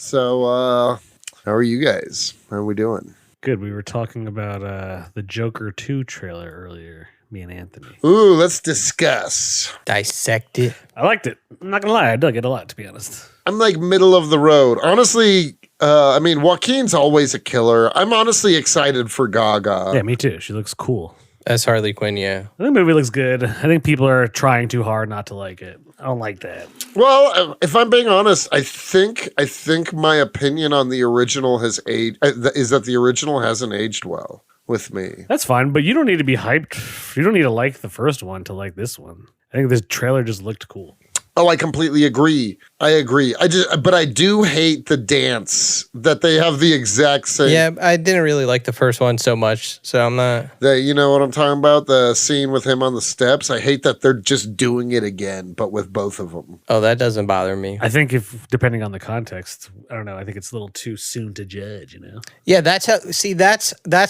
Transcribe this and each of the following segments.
So, how are you guys? How are we doing? Good. We were talking about the Joker 2 trailer earlier, me and Anthony. Ooh, let's discuss. Dissect it. I liked it. I'm not going to lie. I dug it a lot, to be honest. I'm like middle of the road. Honestly, I mean, Joaquin's always a killer. I'm honestly excited for Gaga. Yeah, me too. She looks cool. As Harley Quinn, yeah. I think the movie looks good. I think people are trying too hard not to like it. I don't like that. Well, if I'm being honest, I think my opinion on the original has aged. Is that the original hasn't aged well with me. That's fine, but you don't need to be hyped. You don't need to like the first one to like this one. I think this trailer just looked cool. Oh, I completely agree. I agree. But I do hate the dance that they have the exact same. Yeah, I didn't really like the first one so much, so I'm not. You know what I'm talking about? The scene with him on the steps. I hate that they're just doing it again, but with both of them. Oh, that doesn't bother me. I think depending on the context, I don't know. I think it's a little too soon to judge, you know? Yeah, that's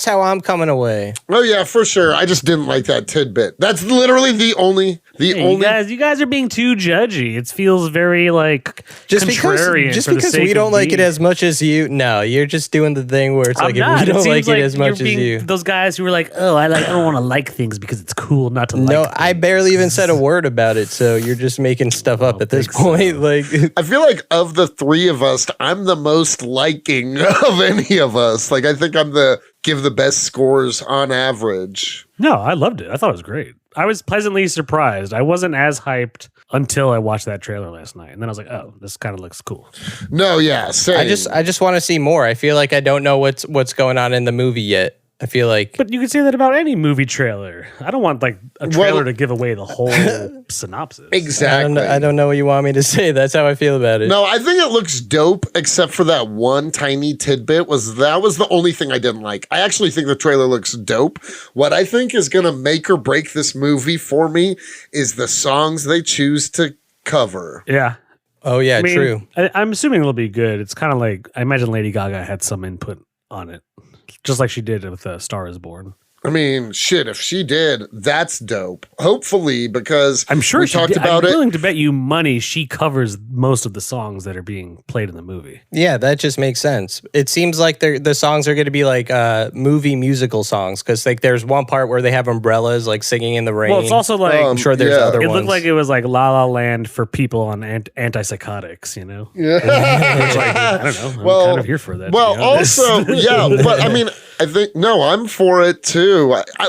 how I'm coming away. Oh yeah, for sure. I just didn't like that tidbit. That's literally the only. You guys are being too judgy. It feels very like contrarian. Just because we don't like it as much as you. No, you're just doing the thing where it's like if we don't like it as much as you. Those guys who were like, oh, I don't want to like things because it's cool not to like. No, things. I barely even said a word about it, so you're just making stuff up at this point. So. Like, I feel like of the three of us, I'm the most liking of any of us. Like I think I'm give the best scores on average. No, I loved it. I thought it was great. I was pleasantly surprised. I wasn't as hyped until I watched that trailer last night, and then I was like, "Oh, this kind of looks cool." No, yeah, same. I just want to see more. I feel like I don't know what's going on in the movie yet. I feel like, but you can say that about any movie trailer. I don't want like a trailer to give away the whole synopsis. Exactly. I don't know what you want me to say. That's how I feel about it. No, I think it looks dope, except for that one tiny tidbit. That was the only thing I didn't like. I actually think the trailer looks dope. What I think is going to make or break this movie for me is the songs they choose to cover. Yeah. Oh yeah, true. I'm assuming it'll be good. It's kind of like I imagine Lady Gaga had some input on it. Just like she did with Star is Born. I mean, shit, if she did, that's dope. Hopefully, because I'm sure we talked about I'm it. willing to bet you money she covers most of the songs that are being played in the movie. Yeah, that just makes sense. It seems like the songs are going to be like movie musical songs because like there's one part where they have umbrellas like singing in the rain. Well, it's also like I'm sure there's other ones. It looked like it was like La La Land for people on antipsychotics, you know? Yeah. Like, I don't know. I'm kind of here for that. Well, also, yeah, but I mean, I think I'm for it too.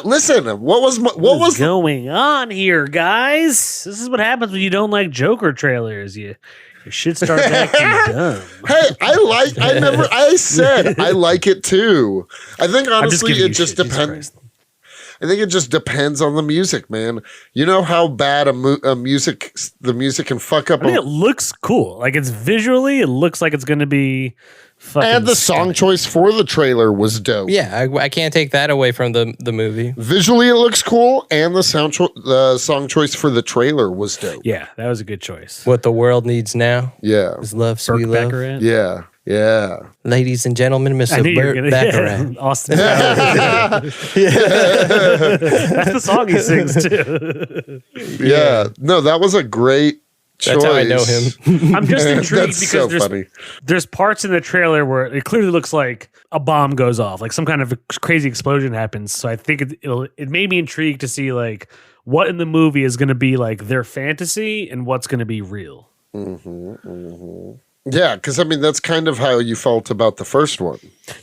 Listen, what was going on here, guys? This is what happens when you don't like Joker trailers. You should start acting dumb. Hey, I said I like it too. I think honestly it just depends. I think it just depends on the music, man. You know how bad the music can fuck up. I mean, it looks cool. Like it's visually, it looks like it's going to be. And the song choice for the trailer was dope. Yeah, I can't take that away from the movie. Visually, it looks cool, and the song choice for the trailer was dope. Yeah, that was a good choice. What the world needs now, is love, sweet love. Yeah. Yeah. Ladies and gentlemen, Mr. Burt Baccarat. Yeah, Austin. That's the song he sings too. Yeah. No, that was a great choice. That's how I know him. I'm just intrigued because so funny. There's parts in the trailer where it clearly looks like a bomb goes off, like some kind of crazy explosion happens. So I think it made me intrigued to see like what in the movie is going to be like their fantasy and what's going to be real. Mm-hmm, mm-hmm. Yeah, because I mean that's kind of how you felt about the first one.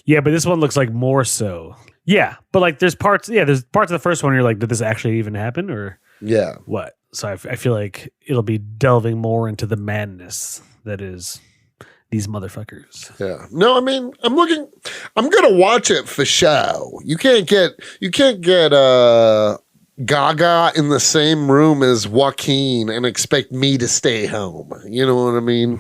Yeah, but this one looks like more so. Yeah, but like there's parts of the first one where you're like, did this actually even happen or what? So I feel like it'll be delving more into the madness that is these motherfuckers. Yeah. No, I mean, I'm gonna watch it for show. You can't get Gaga in the same room as Joaquin and expect me to stay home. You know what I mean?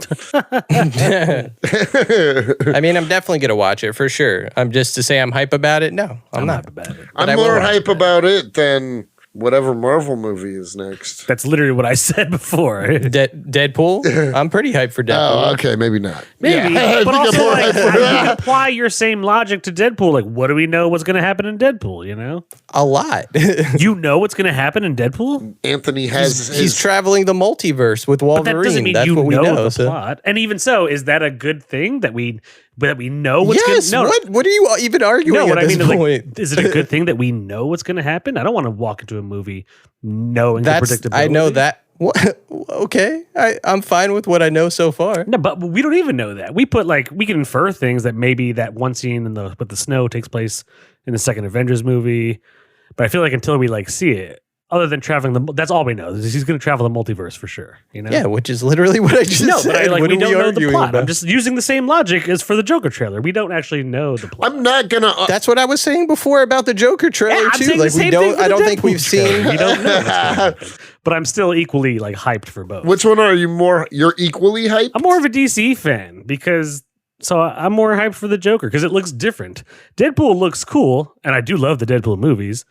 I mean, I'm definitely going to watch it for sure. I'm just to say I'm hype about it. No, I'm not. Hype about it. I'm more hype about it than whatever Marvel movie is next. That's literally what I said before. Deadpool? I'm pretty hyped for Deadpool. Oh, okay, maybe not. Maybe, Yeah, but I think also I'm more like, hyped for you that. can apply your same logic to Deadpool. Like, what do we know what's going to happen in Deadpool? You know, A lot. you know what's going to happen in Deadpool, Anthony has He's traveling the multiverse with but Wolverine. that doesn't mean That's you what we know know. the So. plot. And even so, is that a good thing that we know what's Yes. going? No, What are you even arguing no. What at I this mean is, point? like, is it a good thing that we know what's going to happen? I don't want to walk into a movie knowing the predictability. I know that. What? Okay, I'm fine with what I know so far. No, but we don't even know that. We can infer things that maybe that one scene with the snow takes place in the second Avengers movie. But I feel like until we like see it, other than traveling that's all we know. He's going to travel the multiverse for sure. You know? Yeah, which is literally what I just No, said. but What we are don't know the arguing plot. about? I'm just using the same logic as for the Joker trailer. We don't actually know the plot. I'm not gonna. That's what I was saying before about the Joker trailer I'm too. saying Like the we same don't. thing for I the don't think Deadpool we've trailer. seen. We don't know what's going to happen. But I'm still equally like hyped for both. Which one are you more? You're equally hyped. I'm more of a DC fan because I'm more hyped for the Joker because it looks different. Deadpool looks cool, and I do love the Deadpool movies.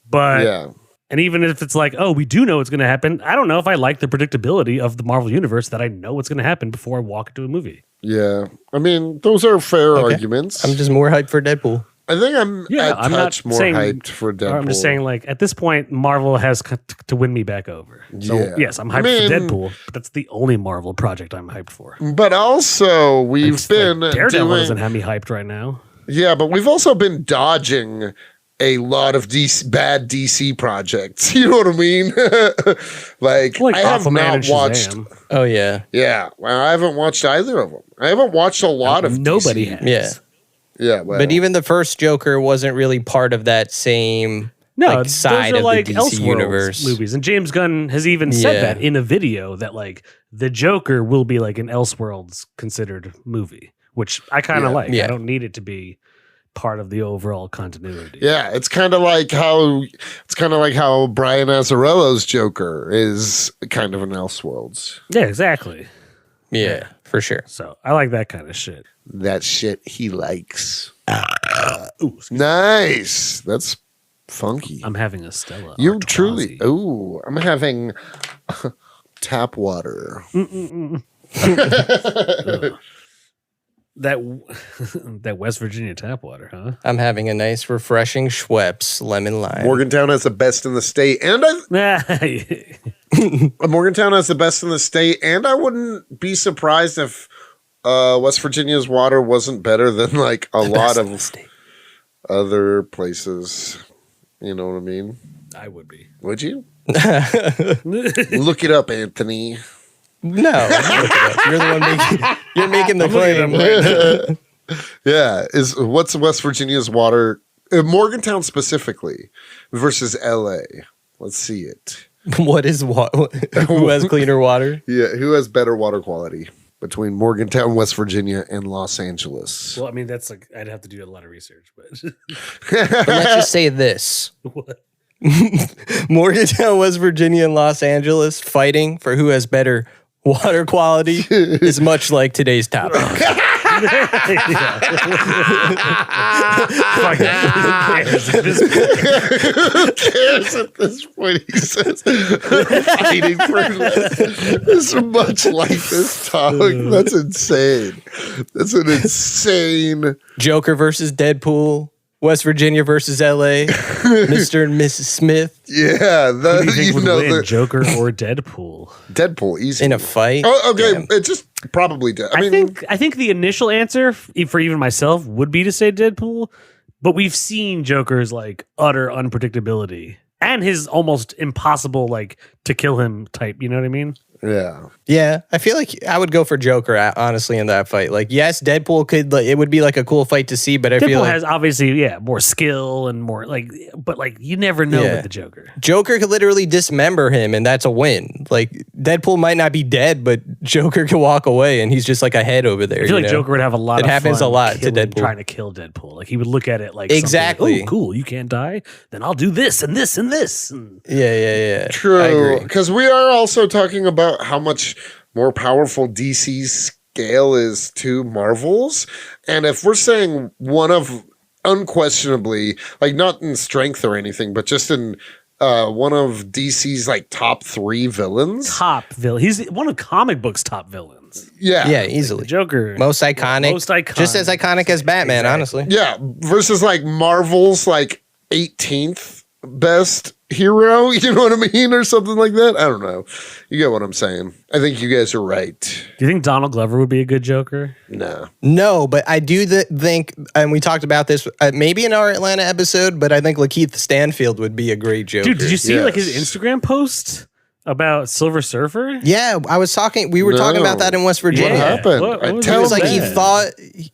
But Yeah. and even if it's like, oh, we do know what's going to happen, I don't know if I like the predictability of the Marvel universe that I know what's going to happen before I walk into a movie. Yeah. I mean, those are fair arguments. I'm just more hyped for Deadpool. I think I'm I'm not touch more saying- hyped for Deadpool. I'm just saying, like, at this point, Marvel has to win me back over. So, Yeah. yes, I'm hyped for Deadpool, but that's the only Marvel project I'm hyped for. But also, we've It's been like Daredevil doing. doesn't have me hyped right now. Yeah, but we've also been dodging a lot of bad DC projects. You know what I mean? like Like I have Aquaman not and watched. Shazam. Oh yeah, Yeah, well, I haven't watched either of them. I haven't watched a lot of Nobody DC. has. yeah. Yeah, well, But even the first Joker wasn't really part of that same No, side those are of like the DC Elseworlds universe. movies, and James Gunn has even said Yeah. that in a video that like the Joker will be like an Elseworlds considered movie, which I kind of Yeah. like. Yeah. I don't need it to be part of the overall continuity. yeah, it's kind of like how Brian Azzarello's Joker is kind of an Elseworlds. Yeah, exactly. Yeah, for sure. So I like that kind of shit. That shit he likes. Ooh, Nice. That's funky. I'm having a Stella. You Artois. truly. Ooh, I'm having tap water. That West Virginia tap water, huh? I'm having a nice, refreshing Schweppes lemon lime. Morgantown has the best in the state, and Morgantown has the best in the state, and I wouldn't be surprised if West Virginia's water wasn't better than like a lot of other places. You know what I mean? I would be. Would you? Look it up, Anthony. No, you're the one making the claim. Yeah, what's West Virginia's water? Morgantown specifically versus LA. Let's see it. What is what? Who has cleaner water? Yeah, who has better water quality between Morgantown, West Virginia, and Los Angeles? Well, I mean, that's like I'd have to do a lot of research, but But let's just say this: what? Morgantown, West Virginia, and Los Angeles fighting for who has better water quality is much like today's topic. Fuck it. Who cares at this point? He says, fighting for this much like this topic. That's insane. That's an insane. Joker versus Deadpool. West Virginia versus LA. Mr. and Mrs. Smith Yeah, Who do you think would win, the Joker or Deadpool? Deadpool easy in a fight. Oh, okay. Damn. It just probably did. I mean, I think the initial answer for even myself would be to say Deadpool, but we've seen Joker's like utter unpredictability and his almost impossible like to kill him type. You know what I mean? yeah. Yeah, I feel like I would go for Joker, honestly, in that fight. Like, yes, Deadpool could, like, it would be like a cool fight to see, but I feel Deadpool like has obviously more skill and more like, but like you never know Yeah. with the Joker. Joker could literally dismember him, and that's a win. Like, Deadpool might not be dead, but Joker could walk away, and he's just like a head over there. I feel you like know? Joker would have a lot. It of happens fun a lot to killing- Deadpool. trying to kill Deadpool. Like he would look at it like Exactly. something, oh, cool, you can't die. Then I'll do this and this and this. And Yeah. I True. agree. Because we are also talking about how much more powerful DC's scale is to Marvel's. And if we're saying one of unquestionably, like not in strength or anything, but just in one of DC's like top 3 villains. Top villain. He's one of comic books' top villains. Yeah, easily. The Joker. Most iconic. Just as iconic as Batman, honestly. Yeah, versus like Marvel's like 18th best hero, you know what I mean? Or something like that. I don't know. You get what I'm saying. I think you guys are right. Do you think Donald Glover would be a good Joker? No, but I do think, and we talked about this maybe in our Atlanta episode, but I think Lakeith Stanfield would be a great Joker. Dude, did you see like his Instagram post about Silver Surfer? Yeah, we were talking about that in West Virginia. What happened? He was like, he thought,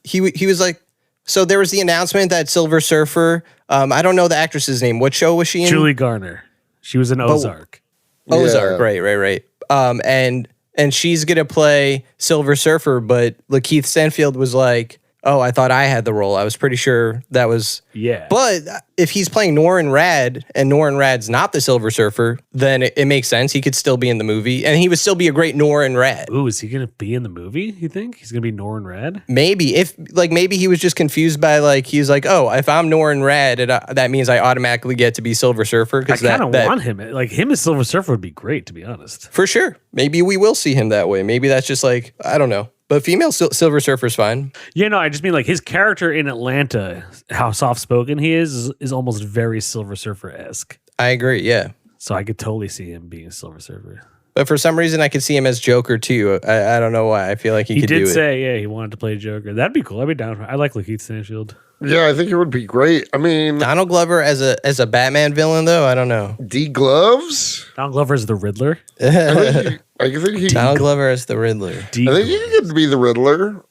he was like, so there was the announcement that Silver Surfer, I don't know the actress's name. What show was she in? Julie Garner. She was in Ozark. Ozark, right. And she's gonna play Silver Surfer, but Lakeith Stanfield was like, "Oh, I thought I had the role. I was pretty sure that was." Yeah. But if he's playing Norrin Rad and Norrin Rad's not the Silver Surfer, then it makes sense. He could still be in the movie, and he would still be a great Norrin Rad. Ooh, is he gonna be in the movie? You think he's gonna be Norrin Rad? Maybe maybe he was just confused by he's like, oh, if I'm Norrin Rad, that means I automatically get to be Silver Surfer. I kind of want him. Like him as Silver Surfer would be great, to be honest. For sure. Maybe we will see him that way. Maybe that's just I don't know. But female Silver Surfer's fine. Yeah, no, I just mean like his character in Atlanta, how soft spoken he is almost very Silver Surfer-esque. I agree, yeah. So I could totally see him being a Silver Surfer. But for some reason, I could see him as Joker too. I don't know why. I feel like he could do it. He did say, yeah, he wanted to play Joker. That'd be cool. I'd be down for it. I like Lakeith Stanfield. Yeah, I think it would be great. I mean, Donald Glover as a Batman villain, though, I don't know. D Gloves? Donald Glover's the Riddler. I think he Donald Glover as the Riddler. I think he could be the Riddler.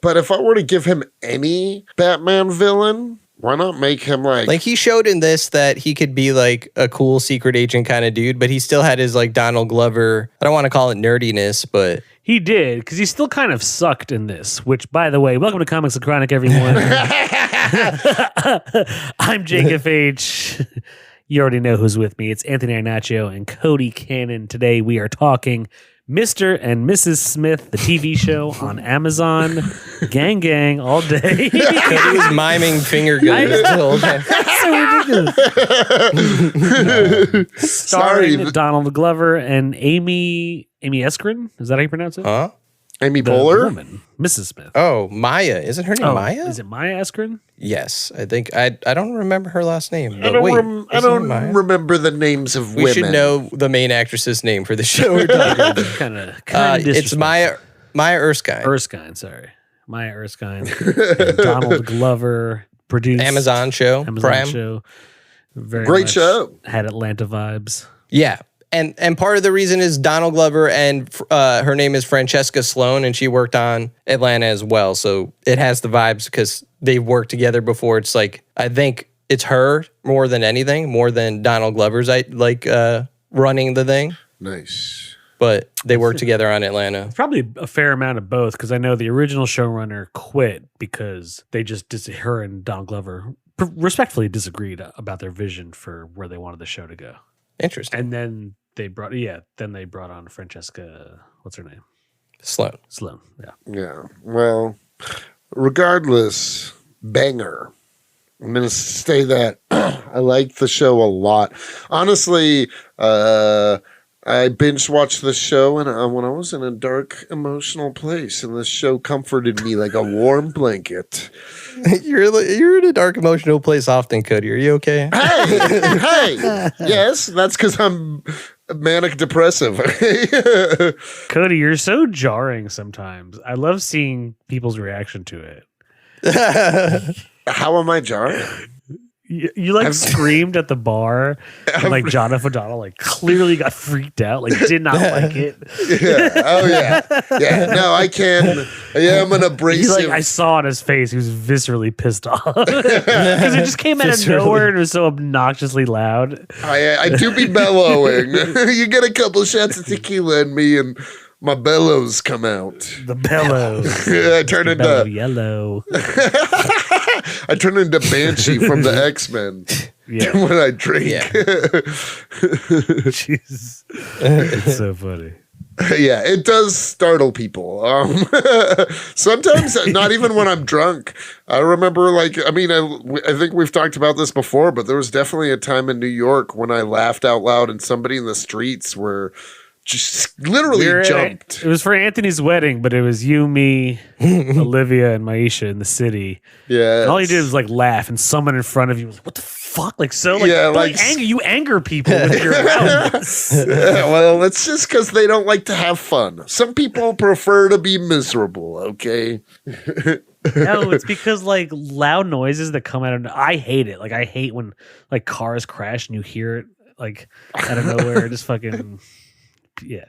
But if I were to give him any Batman villain, why not make him like he showed in this that he could be like a cool secret agent kind of dude, but he still had his Donald Glover. I don't want to call it nerdiness, but he did, because he still kind of sucked in this, which, by the way, welcome to Comics and Chronic, everyone. I'm Jacob H. You already know who's with me. It's Anthony Arnaccio and Cody Cannon. Today we are talking Mr. and Mrs. Smith, the TV show on Amazon. Gang, gang, all day. Cody was miming finger guns the whole time. So ridiculous. Starring Donald Glover and Amy Eskren. Is that how you pronounce it? Huh? Amy Poehler? Woman, Mrs. Smith. Oh, Maya. Isn't her name Maya? Is it Maya Eskren? Yes. I think I don't remember her last name. I don't remember the names of women. We should know the main actress's name for the show we're talking about. kind of it's Maya Erskine. Maya Erskine. And Donald Glover produced Amazon show. Prime. Show. Very great show. Had Atlanta vibes. Yeah. And part of the reason is Donald Glover and her name is Francesca Sloan, and she worked on Atlanta as well. So it has the vibes because they've worked together before. It's I think it's her more than anything, more than Donald Glover's running the thing. Nice. But they worked together on Atlanta. It's probably a fair amount of both, because I know the original showrunner quit because they her and Donald Glover respectfully disagreed about their vision for where they wanted the show to go. Interesting. And then they brought on Francesca, what's her name? Sloan. Yeah. Yeah. Well, regardless, banger. I'm going to say that I liked the show a lot. Honestly, I binge watched the show and when I was in a dark, emotional place, and this show comforted me like a warm blanket. You're in a dark, emotional place often, Cody. Are you okay? Hey, yes, that's because I'm manic depressive. Cody, you're so jarring sometimes. I love seeing people's reaction to it. How am I jarring? You screamed at the bar, and Jonathan O'Donnell clearly got freaked out, did not like it. Yeah. Oh yeah. No, I can. Yeah, I'm an abrasive. I saw on his face he was viscerally pissed off because it just came out of nowhere and it was so obnoxiously loud. I do be bellowing. You get a couple shots of tequila in me and my bellows come out. The bellows. I turn into yellow. I turn into Banshee from the X-Men when I drink. Yeah. Jeez. It's so funny. Yeah, it does startle people. Sometimes, not even when I'm drunk. I remember, I think we've talked about this before, but there was definitely a time in New York when I laughed out loud and somebody in the streets were just literally jumped. It was for Anthony's wedding, but it was you, me, Olivia, and Maisha in the city. Yeah. And all you did was laugh, and someone in front of you was like, "What the fuck?" You anger people with your loudness. Well, it's just because they don't like to have fun. Some people prefer to be miserable. Okay. No, it's because loud noises that come out of. I hate it. I hate when cars crash and you hear it out of nowhere. Just fucking. Yeah.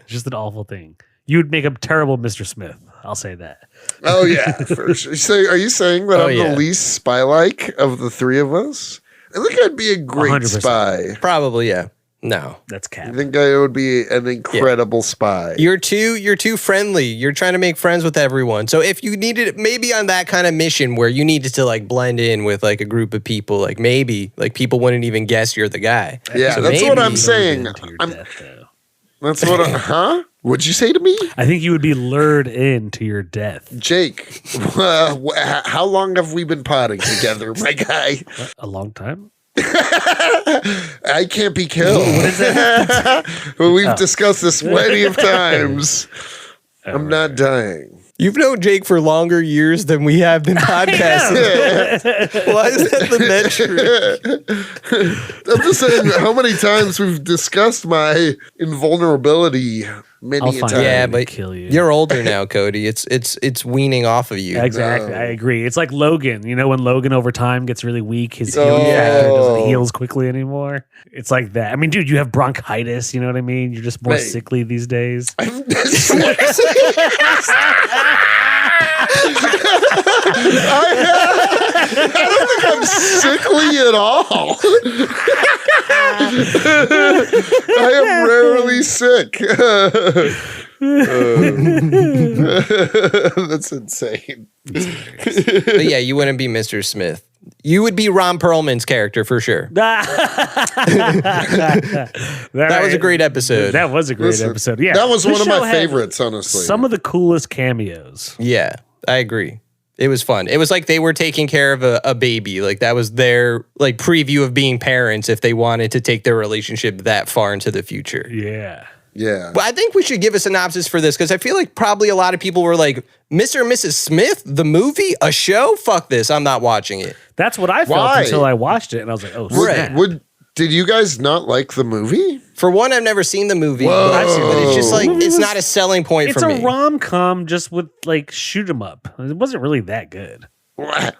Just an awful thing. You would make a terrible Mr. Smith. I'll say that. Oh, yeah, for sure. So, are you saying that I'm the least spy-like of the three of us? I think I'd be a great 100%. Spy. Probably, yeah. No. That's cap. I think I would be an incredible spy. You're too friendly. You're trying to make friends with everyone. So if you needed, maybe on that kind of mission where you needed to blend in with a group of people, maybe people wouldn't even guess you're the guy. Yeah, so that's what I'm saying. That's what huh? What'd you say to me? I think you would be lured into your death. Jake, how long have we been potting together, my guy? A long time. I can't be killed. What is that? We've discussed this plenty of times. I'm not dying. You've known Jake for longer years than we have been podcasting. Why is that the metric? I'm just saying how many times we've discussed my invulnerability many times. Yeah, but kill you. You're older now, Cody. It's weaning off of you. Exactly. I agree. It's like Logan. You know, when Logan over time gets really weak, his healing factor doesn't heal as quickly anymore. It's like that. I mean, dude, you have bronchitis. You know what I mean? You're just more sickly these days. I don't think I'm sickly at all. I am rarely sick. That's insane. But yeah, you wouldn't be Mr. Smith. You would be Ron Perlman's character for sure. That was a great episode. That was a great episode. Yeah, that was one of my favorites, honestly. Some of the coolest cameos. Yeah, I agree. It was fun. It was like they were taking care of a baby. That was their preview of being parents if they wanted to take their relationship that far into the future. Yeah. Yeah. But I think we should give a synopsis for this because I feel like probably a lot of people were like, Mr. and Mrs. Smith, the movie, a show? Fuck this. I'm not watching it. That's what I felt until I watched it. And I was like, oh, did you guys not like the movie? For one, I've never seen the movie. But it's just it's not a selling point for me. It's a rom-com just with shoot 'em up. It wasn't really that good. I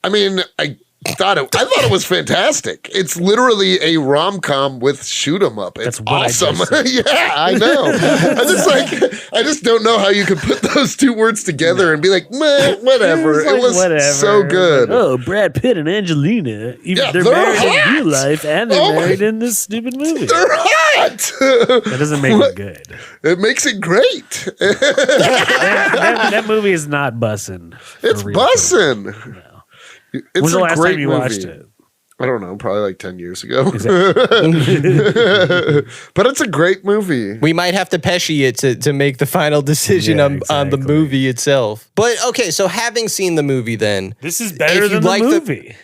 mean, I thought it was fantastic. It's literally a rom-com with shoot 'em up. It's awesome. Yeah, I know. I just don't know how you could put those two words together and be like, meh, whatever. It was so good. Oh, Brad Pitt and Angelina. They're married in real life and they're married in this stupid movie. They're hot. That doesn't make it good. It makes it great. that movie is not bussin'. It's bussin'. No. It's When's the last time you movie. watched it? I don't know, probably 10 years ago. Exactly. But it's a great movie. We might have to peshy it to make the final decision on the movie itself. But okay, so having seen the movie then. This is better than the movie.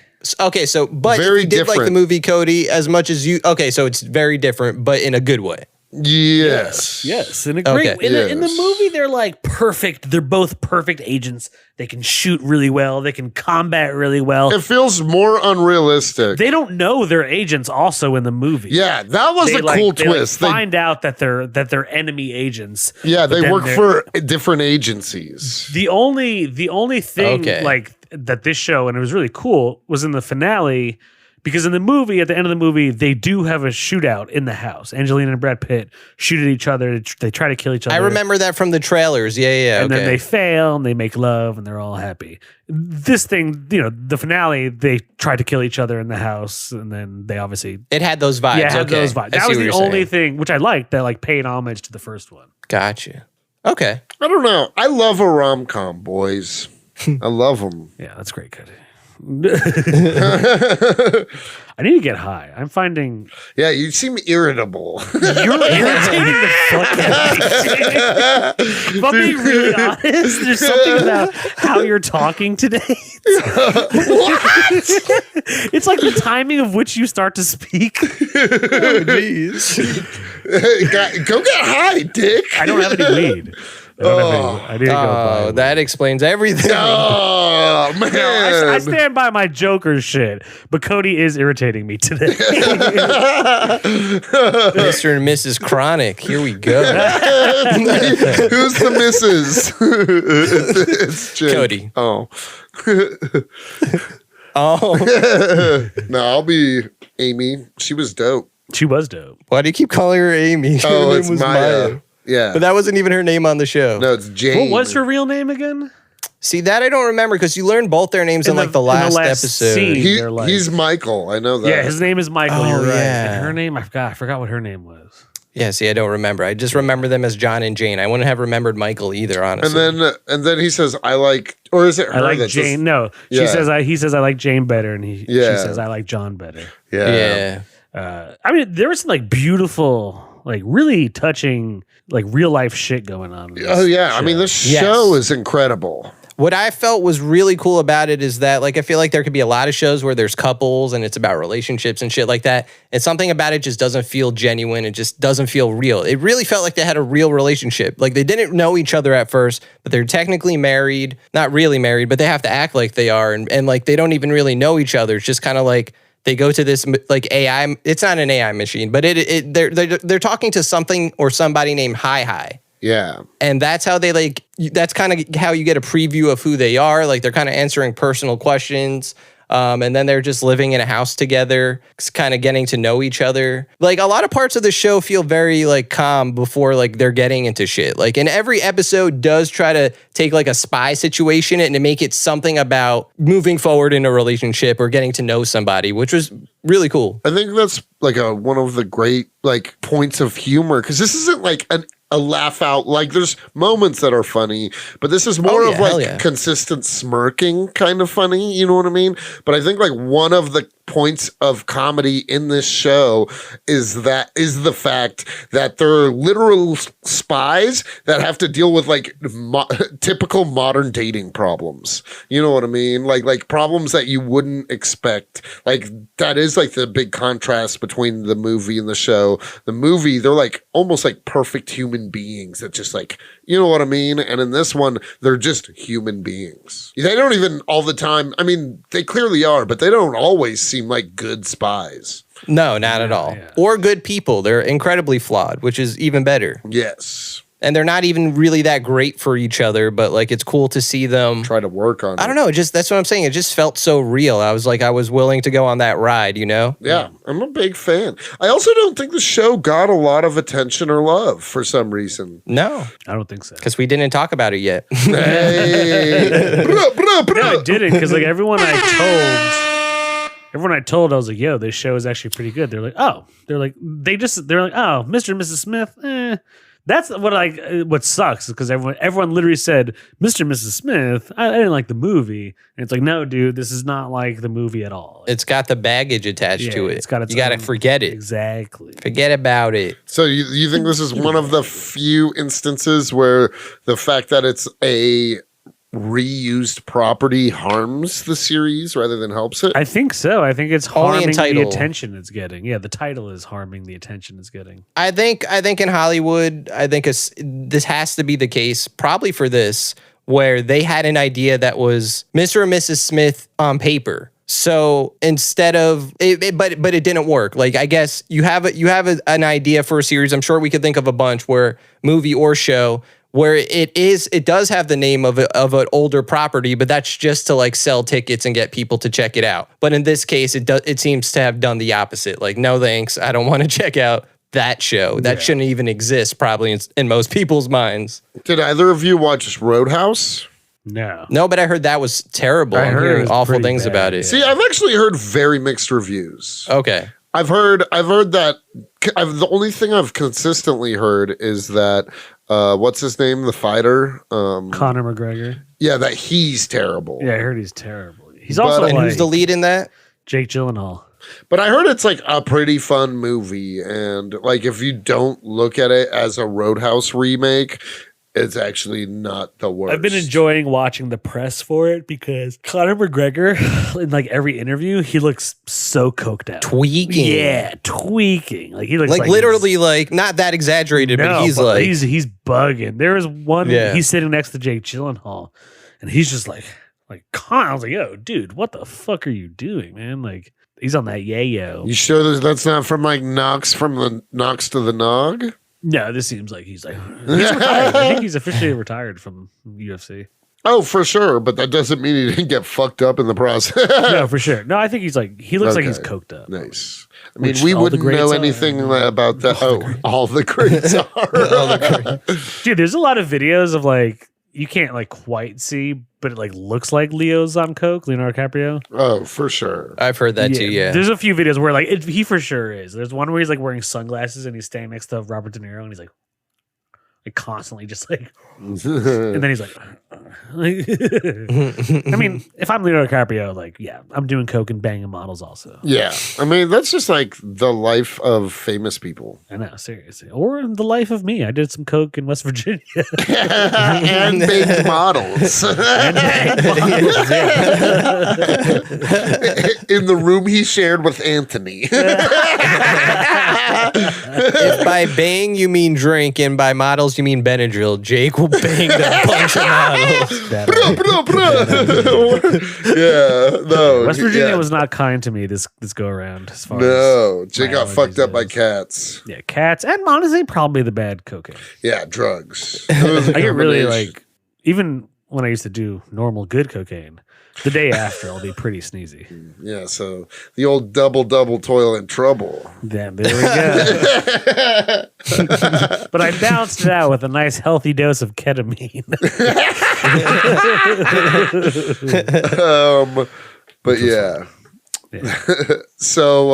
Okay, so but very if you did different. like the movie, Cody, as much as you so it's very different, but in a good way. Yes. In a great in the movie, they're perfect. They're both perfect agents. They can shoot really well. They can combat really well. It feels more unrealistic. They don't know they're agents. Also in the movie, yeah, that was a cool twist. They find out that they're enemy agents. Yeah, they work for different agencies. The only thing that this show, and it was really cool, was in the finale. Because in the movie, at the end of the movie, they do have a shootout in the house. Angelina and Brad Pitt shoot at each other. They try to kill each other. I remember that from the trailers. Yeah. And then they fail and they make love and they're all happy. This thing, the finale, they tried to kill each other in the house and then they obviously... It had those vibes. Yeah, it had those vibes. That was the only thing, which I liked, that paid homage to the first one. Gotcha. Okay. I don't know. I love a rom-com, boys. I love them. Yeah, that's great, Cody. I need to get high. I'm finding Yeah, you seem irritable. you're irritating the fuck out of me. If I'm being really honest, there's something about how you're talking today. It's like the timing of which you start to speak. Oh, jeez. Go get high, dick. I don't have any weed. I need to go buy weed. That explains everything. Oh, man. I stand by my Joker shit, but Cody is irritating me today. Mr. and Mrs. Chronic. Here we go. Who's the missus? It's Jake. Cody. Oh. Oh. No, I'll be Amy. She was dope. She was dope. Why do you keep calling her Amy? Oh, Her name it's was Maya. Yeah. But that wasn't even her name on the show. No, it's Jane. What was her real name again? See, that I don't remember because you learned both their names in like the last episode. scene. He's Michael. I know that. Yeah, his name is Michael. Oh, You're right. yeah. And her name, I forgot what her name was. Yeah, see, I don't remember. I just remember them as John and Jane. I wouldn't have remembered Michael either, honestly. And then he says, "I like," or is it her? I like that Jane. says, No, Yeah. she says he says I like Jane better, and she Yeah. says I like John better. Yeah. I mean, there was some like beautiful, like really touching, like real life shit going on. in this Oh yeah. I show. mean, this Yes. show is incredible. What I felt was really cool about it is that, like, I feel like there could be a lot of shows where there's couples and it's about relationships and shit like that. And something about it just doesn't feel genuine. It just doesn't feel real. It really felt like they had a real relationship. Like, they didn't know each other at first, but they're technically married. Not really married, but they have to act like they are. And like, they don't even really know each other. It's just kind of like, they go to this like AI. It's not an AI machine, but they're talking to something or somebody named Hi. Yeah. And that's how they like, that's kind of how you get a preview of who they are. Like, they're kind of answering personal questions. And then they're just living in a house together, kind of getting to know each other. Like, a lot of parts of the show feel very like calm before like they're getting into shit. Like, and every episode does try to take like a spy situation and to make it something about moving forward in a relationship or getting to know somebody, which was really cool. I think that's like one of the great like points of humor, because this isn't like a laugh out. Like, there's moments that are funny, but this is more of like consistent smirking kind of funny. You know what I mean? But I think like one of the points of comedy in this show is the fact that they're literal spies that have to deal with like typical modern dating problems. You know what I mean? Like problems that you wouldn't expect. Like, that is like the big contrast between the movie and the show. The movie, they're like almost like perfect human beings that just like, you know what I mean? And in this one, they're just human beings. They don't even all the time. I mean, they clearly are, but they don't always seem like good spies. No, not at all. Yeah. Or good people. They're incredibly flawed, which is even better. Yes. And they're not even really that great for each other, but like, it's cool to see them Try to work on it. I don't know. Just that's what I'm saying. It just felt so real. I was willing to go on that ride, you know? Yeah, I'm a big fan. I also don't think the show got a lot of attention or love for some reason. No, I don't think so. because we didn't talk about it yet. Hey. Bruh, bruh, bruh. No, I didn't, because like everyone I told, I was like, yo, this show is actually pretty good. They're like, oh, they're like, oh, Mr. and Mrs. Smith, That's what sucks, because everyone literally said, Mr. and Mrs. Smith, I didn't like the movie. And it's like, no, dude, this is not like the movie at all. It's got the baggage attached to it. It's got its you got to own- forget it. Exactly. Forget about it. So you think this is one of the few instances where the fact that it's a reused property harms the series rather than helps it? I think so. I think it's Only in harming the title. attention it's getting. Yeah, the title is harming the attention it's getting. I think in Hollywood, this has to be the case, probably for this, where they had an idea that was Mr. and Mrs. Smith on paper. So instead of but it didn't work. Like, I guess you have an idea for a series. I'm sure we could think of a bunch, where movie or show, where it does have the name of an older property, but that's just to like sell tickets and get people to check it out. But in this case, it seems to have done the opposite. Like, no thanks, I don't want to check out that show. That shouldn't even exist probably in most people's minds. Did either of you watch Roadhouse? No, but I heard that was terrible. I'm heard it hearing was awful pretty things bad, about it. See, I've actually heard very mixed reviews. Okay. I've heard that. The only thing I've consistently heard is that what's his name, the fighter, Conor McGregor. yeah, that he's terrible. Yeah, I heard he's terrible. He's also And like who's the lead in that? Jake Gyllenhaal. But I heard it's like a pretty fun movie, and like if you don't look at it as a Roadhouse remake, it's actually not the worst. I've been enjoying watching the press for it because Conor McGregor, in like every interview, he looks so coked out. Tweaking. Yeah, tweaking. Like he looks like literally like not that exaggerated, but he's like he's bugging. There was one he's sitting next to Jake Gyllenhaal, and he's just like I was like, yo, dude, what the fuck are you doing, man? Like he's on that yayo. You sure that's not from like Knox from the Knox to the Nog? No, this seems like he's retired. I think he's officially retired from UFC. Oh, for sure, but that doesn't mean he didn't get fucked up in the process. No, for sure. No, I think he looks like he's coked up. Nice. I mean, we wouldn't know anything about that. All the greats are. Dude, there's a lot of videos of like you can't like quite see, but it like looks like Leo's on coke, Leonardo DiCaprio. Oh, for sure. I've heard that too. Yeah, there's a few videos where like he for sure is. There's one where he's like wearing sunglasses and he's standing next to Robert De Niro and he's like constantly just like, and then he's like, I mean, if I'm Leonardo DiCaprio, like, yeah, I'm doing coke and banging models also. Yeah, I mean that's just like the life of famous people. I know, seriously, or the life of me. I did some coke in West Virginia and banged models. In the room he shared with Anthony. If by bang you mean drink and by models you mean Benadryl, Jake will bang a bunch of models. Yeah, no. West Virginia was not kind to me this go around. As far as Jake my got fucked up by goes. cats. Yeah, cats, and honestly, probably the bad cocaine. Yeah, drugs. I get really like, even when I used to do normal good cocaine, the day after I'll be pretty sneezy. Yeah, so the old double toilet trouble. Damn, there we go. But I balanced it out with a nice healthy dose of ketamine. But yeah. So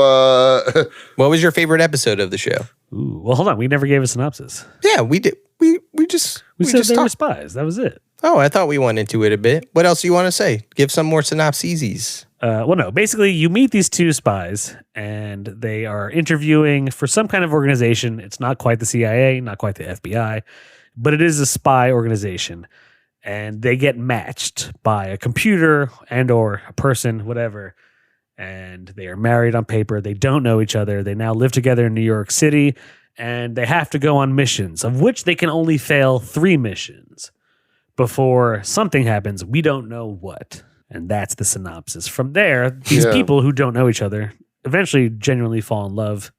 what was your favorite episode of the show? Ooh, well, hold on. We never gave a synopsis. Yeah, we did. We just said they were spies. That was it. Oh, I thought we went into it a bit. What else do you want to say? Give some more synopses. Well, no. Basically, you meet these two spies, and they are interviewing for some kind of organization. It's not quite the CIA, not quite the FBI, but it is a spy organization. And they get matched by a computer and or a person, whatever. And they are married on paper. They don't know each other. They now live together in New York City, and they have to go on missions, of which they can only fail 3 missions before something happens. We don't know what. And that's the synopsis. From there, these people who don't know each other eventually genuinely fall in love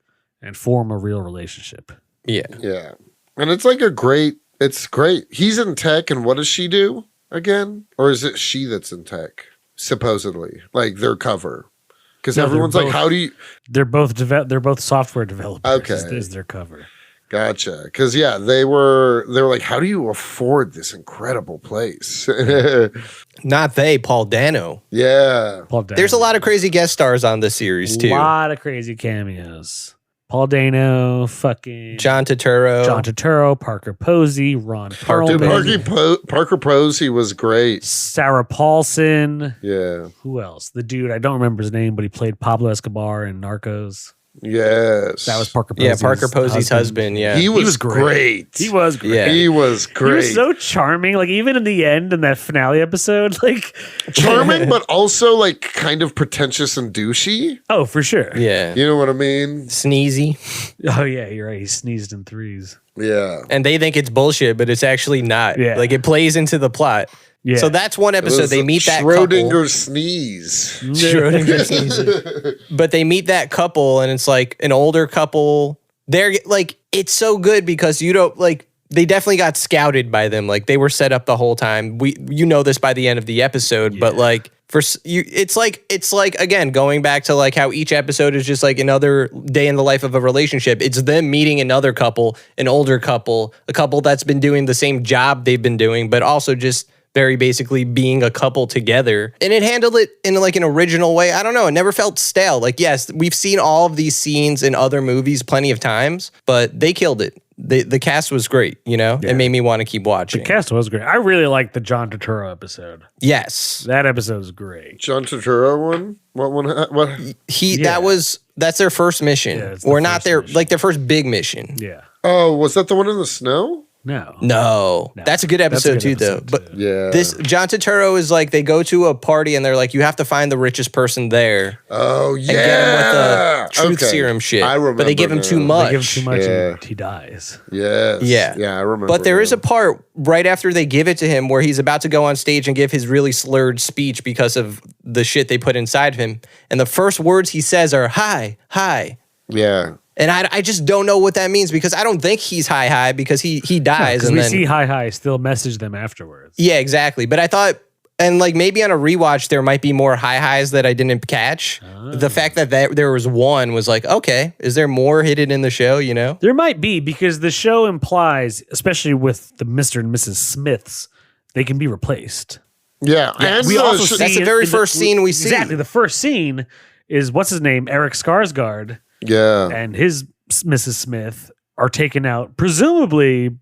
and form a real relationship. Yeah. Yeah. And it's like it's great. He's in tech, and what does she do again? Or is it she that's in tech, supposedly? Like their cover. Because everyone's like, how do you... They're both software developers. Okay. Is their cover. Gotcha. Because they were like, how do you afford this incredible place? Not they, Paul Dano. Yeah. Paul Dano. There's a lot of crazy guest stars on this series too. A lot of crazy cameos. Paul Dano, fucking John Turturro, Parker Posey, Ron Perlman. Parker Posey was great. Sarah Paulson. Yeah. Who else? The dude, I don't remember his name, but he played Pablo Escobar in Narcos. Yes. That was Parker Posey's Parker Posey's husband. Yeah. He was great. He was great. Yeah. He was great. He was so charming. Like, even in the end, in that finale episode, like... Charming, but also, like, kind of pretentious and douchey. Oh, for sure. Yeah. You know what I mean? Sneezy. Oh, yeah, you're right. He sneezed in 3s. Yeah. And they think it's bullshit, but it's actually not. Yeah. Like, it plays into the plot. Yeah. So that's one episode. They meet that Schrodinger couple. sneeze. Schrodinger sneeze. But they meet that couple, and it's like an older couple. They're like, it's so good because you don't like. They definitely got scouted by them. Like they were set up the whole time. You know this by the end of the episode, but like for you, it's like again going back to like how each episode is just like another day in the life of a relationship. It's them meeting another couple, an older couple, a couple that's been doing the same job they've been doing, but also just very basically being a couple together. And it handled it in like an original way. I don't know. It never felt stale. Like, yes, we've seen all of these scenes in other movies plenty of times, but they killed it. The cast was great, you know? Yeah. It made me want to keep watching. The cast was great. I really liked the John Turturro episode. Yes. That episode was great. John Turturro one? What one? What? That's their first mission. Yeah, it's the or not first their, mission. like their first big mission. Yeah. Oh, was that the one in the snow? No. No. That's a good episode too, though. But Yeah. this John Turturro is like, they go to a party and they're like, you have to find the richest person there. Oh, yeah. And get him with the truth serum shit. I remember but they give him too much. They give him too much Yeah. and he dies. Yes. Yeah. Yeah, I remember. But there is a part right after they give it to him where he's about to go on stage and give his really slurred speech because of the shit they put inside of him. And the first words he says are, hi, hi. Yeah. And I just don't know what that means because I don't think he's hi because he dies. Because and we then, see Hi still message them afterwards. yeah, exactly. But I thought, and like maybe on a rewatch, there might be more highs that I didn't catch. The fact that there was one was like, okay, is there more hidden in the show, you know? There might be, because the show implies, especially with the Mr. and Mrs. Smiths, they can be replaced. Yeah. And We also see That's the it very in first scene we see. Exactly. The first scene is, what's his name? Eric Skarsgård yeah. and his Mrs. Smith are taken out, presumably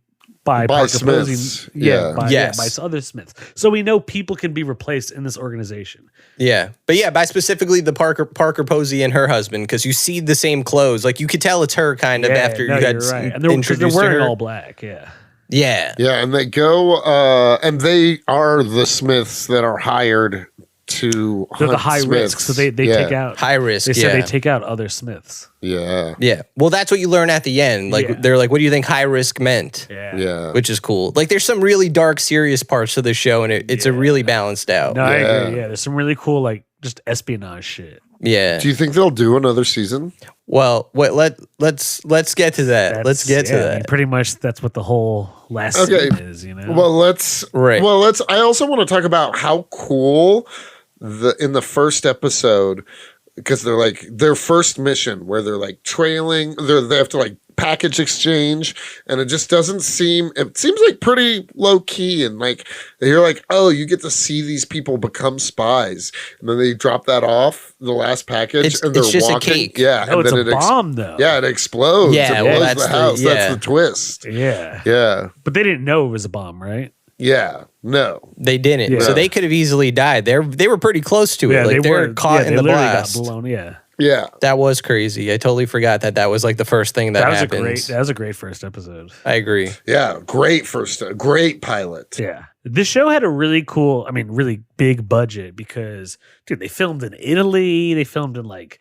by Parker Smiths. Posey. By other Smiths. So we know people can be replaced in this organization. Yeah. But yeah, by specifically the Parker Posey and her husband, because you see the same clothes. Like you could tell it's her kind of after you had you're right. And introduced they're wearing her. all black, yeah. Yeah. Yeah, and they go, and they are the Smiths that are hired to They're the hunt high Smiths. risk, so they Yeah. take out High risk, They said yeah. they take out other Smiths. Yeah. Yeah. Well, that's what you learn at the end. Like Yeah. they're like, what do you think high risk meant? Yeah. Yeah. Which is cool. Like there's some really dark, serious parts to the show, and it's a really balanced out. No, I Yeah. agree. Yeah, there's some really cool, like, just espionage shit. Yeah. Do you think they'll do another season? Well, let's get to that. Let's get to I mean, that. pretty much that's what the whole last Okay. scene is, you know? Well, let's. Right. Well, let's. I also want to talk about how cool in the first episode, because they're like their first mission where they're like trailing. They have to like package exchange, and it just doesn't seem. It seems like pretty low key, and like you're like, oh, you get to see these people become spies, and then they drop that off the last package, and they're it's just walking. a cake. Yeah, no, and it's then a bomb, though. Yeah, it explodes. Yeah, and well, blows that's the house. yeah. That's the twist. Yeah. Yeah, But they didn't know it was a bomb, right? yeah. No. They didn't. Yeah. So they could have easily died. They were pretty close to it. Yeah, Like they were caught in they the literally blast. got blown, yeah. Yeah. That was crazy. I totally forgot that was like the first thing that That happened. was a great first episode. I agree. Yeah, great pilot. Yeah. This show had a really cool, really big budget because, dude, they filmed in Italy. They filmed in like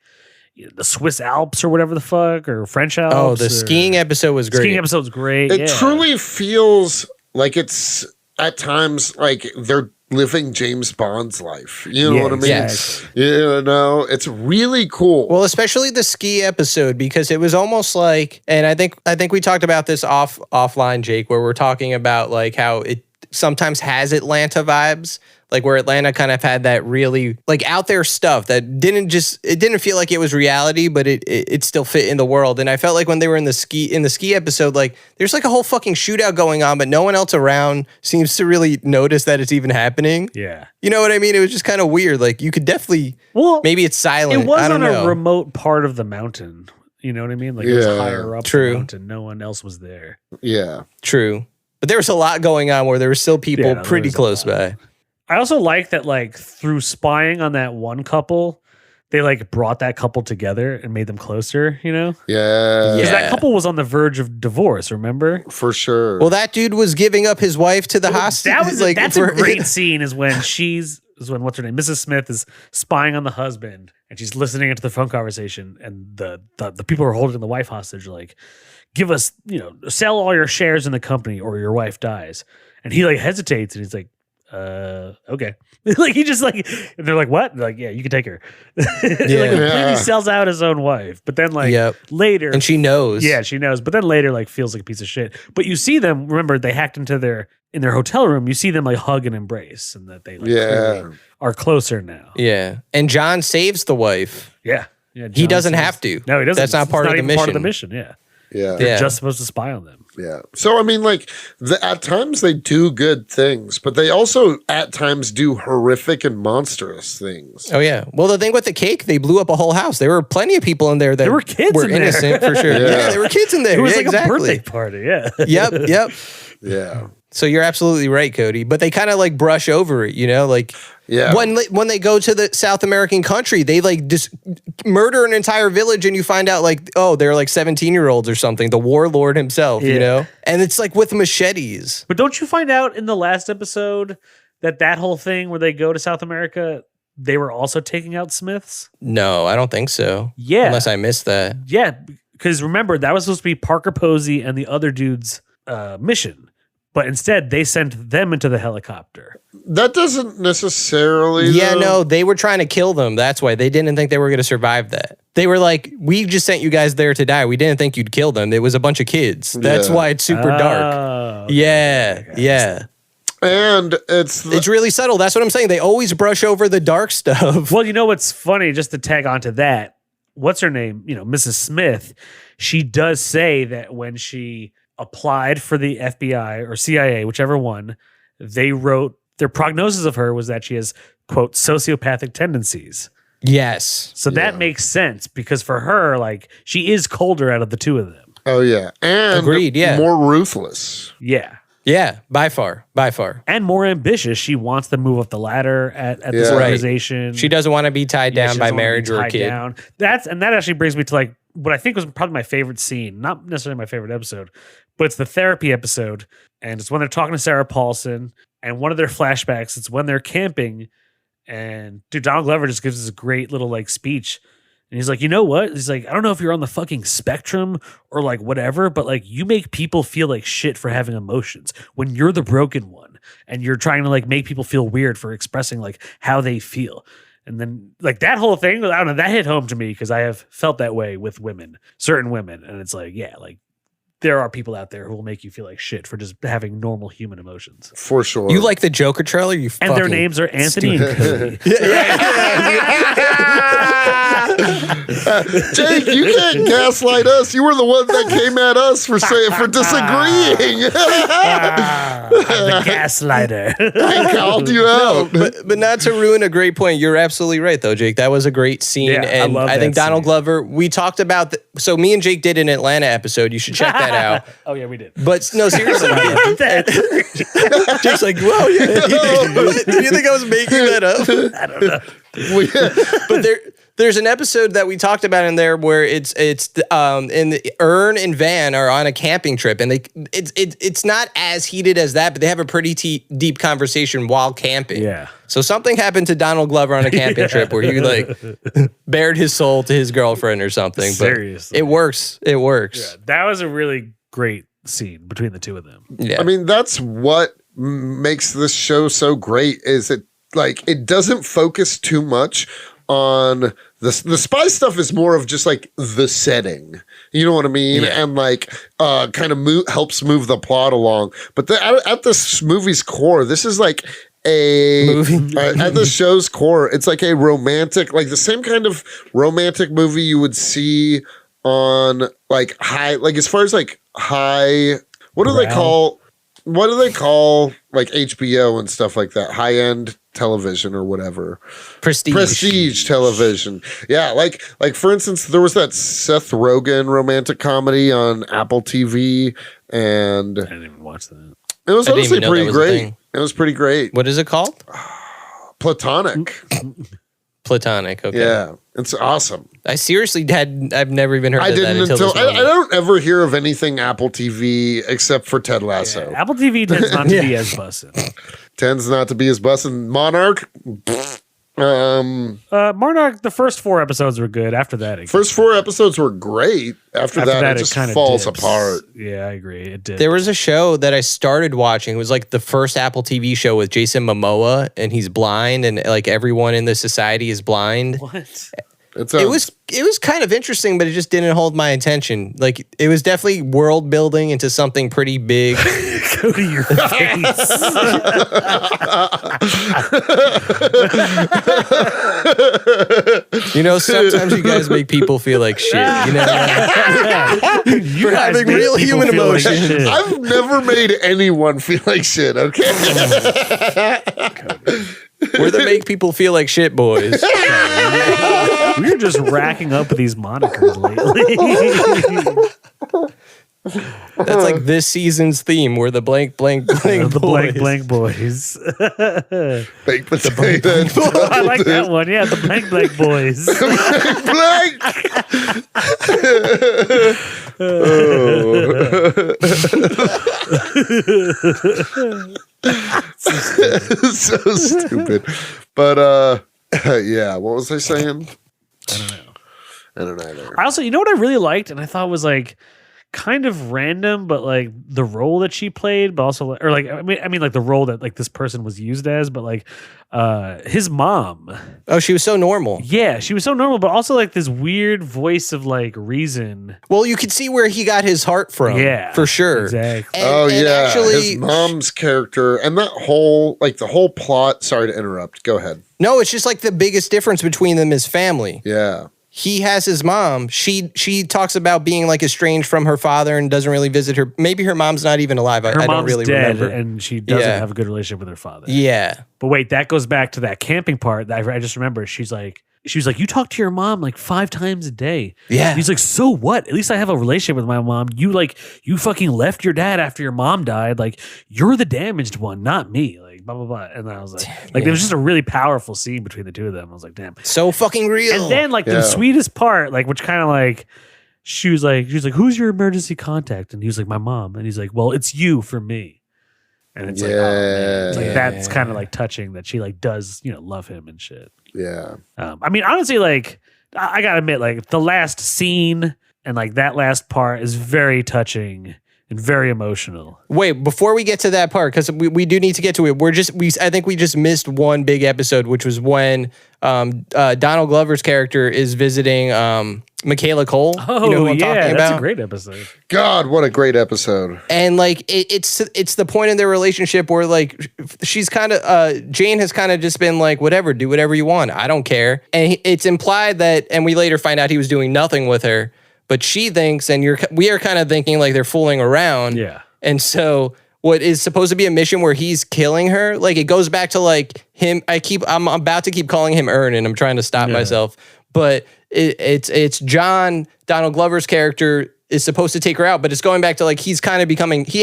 the Swiss Alps or whatever the fuck, or French Alps. Oh, the skiing episode was great. Skiing episode's great. It yeah. truly feels like it's at times like they're living James Bond's life. You know what I mean? Exactly. You know, it's really cool. Well, especially the ski episode, because it was almost like, and I think we talked about this offline, Jake, where we're talking about like how it sometimes has Atlanta vibes, like where Atlanta kind of had that really like out there stuff that didn't feel like it was reality, but it still fit in the world. And I felt like when they were in the ski episode, like there's like a whole fucking shootout going on, but no one else around seems to really notice that it's even happening. Yeah. You know what I mean? It was just kind of weird. Like you could definitely, maybe it's silent. It was I don't on know. a remote part of the mountain. You know what I mean? Like it was higher up True. the mountain. No one else was there. Yeah. True. But there was a lot going on where there were still people pretty close by. I also like that, like, through spying on that one couple, they like brought that couple together and made them closer, you know? Yeah. Because that couple was on the verge of divorce, remember? For sure. Well, that dude was giving up his wife to the hospital. That's a great scene is when what's her name? Mrs. Smith is spying on the husband and she's listening into the phone conversation, and the people who are holding the wife hostage are like, give us, sell all your shares in the company or your wife dies. And he like hesitates and he's like, okay. Like he just like, and they're like, what? They're like, yeah, you can take her. Like completely sells out his own wife. But then like later. And she knows. Yeah, she knows. But then later like feels like a piece of shit. But you see them, remember they hacked into their hotel room. You see them like hug and embrace, and that they like clearly are closer now. Yeah. And John saves the wife. Yeah. He doesn't have to. No, he doesn't. That's not part of the even mission. part of the mission. Yeah. Yeah. They're just supposed to spy on them. Yeah. So, I mean, like, at times they do good things, but they also at times do horrific and monstrous things. Oh, yeah. Well, the thing with the cake, they blew up a whole house. There were plenty of people in there that there were kids were in there. innocent for sure. Yeah, there were kids in there. It was like exactly. a birthday party. Yeah. Yep. Yeah. So you're absolutely right, Cody. But they kind of like brush over it, like Yeah. when they go to the South American country, they like just murder an entire village, and you find out like, oh, they're like 17-year-olds or something. The warlord himself, and it's like with machetes. But don't you find out in the last episode that whole thing where they go to South America, they were also taking out Smiths? No, I don't think so. Yeah. Unless I missed that. Yeah, because remember, that was supposed to be Parker Posey and the other dude's mission. But instead, they sent them into the helicopter. That doesn't necessarily. Yeah, though. no, they were trying to kill them. That's why they didn't think they were going to survive that. They were like, we just sent you guys there to die. We didn't think you'd kill them. It was a bunch of kids. That's why it's super dark. Okay. Yeah. And it's really subtle. That's what I'm saying. They always brush over the dark stuff. Well, you know what's funny, just to tag onto that, what's her name? Mrs. Smith, she does say that when she applied for the FBI or CIA, whichever one, they wrote their prognosis of her was that she has, quote, sociopathic tendencies. Yes. So that makes sense because for her, like, she is colder out of the two of them. Oh, yeah. And agreed, yeah. More ruthless. Yeah. Yeah, by far. And more ambitious. She wants to move up the ladder at this organization. She doesn't want to be tied down by marriage or a kid. That actually brings me to like what I think was probably my favorite scene, not necessarily my favorite episode, but it's the therapy episode. And it's when they're talking to Sarah Paulson, and one of their flashbacks, it's when they're camping, and dude, Donald Glover just gives this great little like speech. And he's like, you know what? He's like, I don't know if you're on the fucking spectrum or like whatever, but like you make people feel like shit for having emotions when you're the broken one and you're trying to like make people feel weird for expressing like how they feel. And then like that whole thing, I don't know, that hit home to me because I have felt that way with women, certain women. And it's like, yeah, like there are people out there who will make you feel like shit for just having normal human emotions. For sure. You like the Joker trailer? And their names are Anthony and Cody. Jake, you can't gaslight us. You were the one that came at us for disagreeing. I'm the gaslighter. I called you out. But not to ruin a great point. You're absolutely right, though, Jake. That was a great scene. Yeah, and I think that Donald scene. Glover, we talked about, so me and Jake did an Atlanta episode. You should check that out. Oh, yeah, we did. But no, seriously. Jake's like, whoa, yeah. Do you think I was making that up? I don't know. But there's an episode that we talked about in there where it's Ern and Van are on a camping trip, and it's not as heated as that, but they have a pretty deep conversation while camping. Yeah. So something happened to Donald Glover on a camping trip where he like bared his soul to his girlfriend or something. But Seriously. it works. It works. Yeah, that was a really great scene between the two of them. Yeah. I mean, that's what makes this show so great is it doesn't focus too much on the spy stuff. Is more of just like the setting, you know what I mean? Yeah. And like kind of helps move the plot along. But at this movie's core, this is like at the show's core, it's like a romantic, like the same kind of romantic movie you would see on like high, like as far as like high, what do they call like HBO and stuff like that, high end television or whatever, prestige television. Yeah, like for instance, there was that Seth Rogen romantic comedy on Apple TV, and I didn't even watch that. it was honestly pretty great. It was pretty great. What is it called? Platonic. Platonic. Okay. Yeah, it's awesome. I seriously I've never even heard of that until this I don't ever hear of anything Apple TV except for Ted Lasso. Yeah, Apple TV tends not to be as bussin'. Tends not to be as bussin'. Monarch. Monarch, the first 4 episodes were good. After that, First 4 episodes were great. After that, it just kinda falls dips. apart. Yeah, I agree. It did. There was a show that I started watching. It was like the first Apple TV show with Jason Momoa, and he's blind, and like everyone in the society is blind. What? It was kind of interesting, but it just didn't hold my attention. Like it was definitely world building into something pretty big. Go to your face. You know, sometimes you guys make people feel like shit. You know, You for guys having make real people human feel like emotions. shit. I've never made anyone feel like shit, okay? We're the make people feel like shit boys. We're just racking up these monikers lately. That's like this season's theme. We're the blank blank blank The boys. blank blank boys. Baked potato. I like that one. Yeah, the blank blank boys. So stupid. But yeah, what was I saying? I don't know either. I also, you know what I really liked, and I thought was like kind of random, but like the role that she played, but also, or like I mean like the role that like this person was used as, but like his mom. Oh, she was so normal. Yeah, she was so normal, but also like this weird voice of like reason. Well, you could see where he got his heart from. Yeah, for sure. Exactly. And actually, his mom's character and that whole the whole plot. Sorry to interrupt. Go ahead. no, it's just like the biggest difference between them is family. Yeah. He has his mom. She talks about being like estranged from her father and doesn't really visit her. Maybe her mom's not even alive. I don't mom's really dead, remember. and she doesn't Yeah. have a good relationship with her father. Yeah. But wait, that goes back to that camping part that I just remember. She was like, you talk to your mom like 5 times a day. Yeah. He's like, so what? At least I have a relationship with my mom. You fucking left your dad after your mom died. Like, you're the damaged one, not me. Like, blah, blah, blah. And I was like, there was just a really powerful scene between the two of them. I was like, damn. So fucking real. And then like the sweetest part, like, which kind of like, she was like, who's your emergency contact? And he was like, my mom. And he's like, well, it's you for me. And it's like, oh, man. It's like, that's kind of like touching that she like does, love him and shit. Yeah. I mean, honestly, like I gotta admit, like the last scene and like that last part is very touching and very emotional. Wait, before we get to that part, because we do need to get to it. I think we just missed one big episode, which was when Donald Glover's character is visiting Michaela Cole. Oh, you know who I'm yeah, talking that's about? a great episode. God, what a great episode. And like it's the point in their relationship where like she's kind of Jane has kind of just been like, whatever, do whatever you want, I don't care. And it's implied that, and we later find out he was doing nothing with her, but she thinks, and we are kind of thinking like they're fooling around. Yeah. And so what is supposed to be a mission where he's killing her, like it goes back to like him. I'm about to keep calling him Ern, and I'm trying to stop myself, but it's John, Donald Glover's character, is supposed to take her out, but it's going back to like he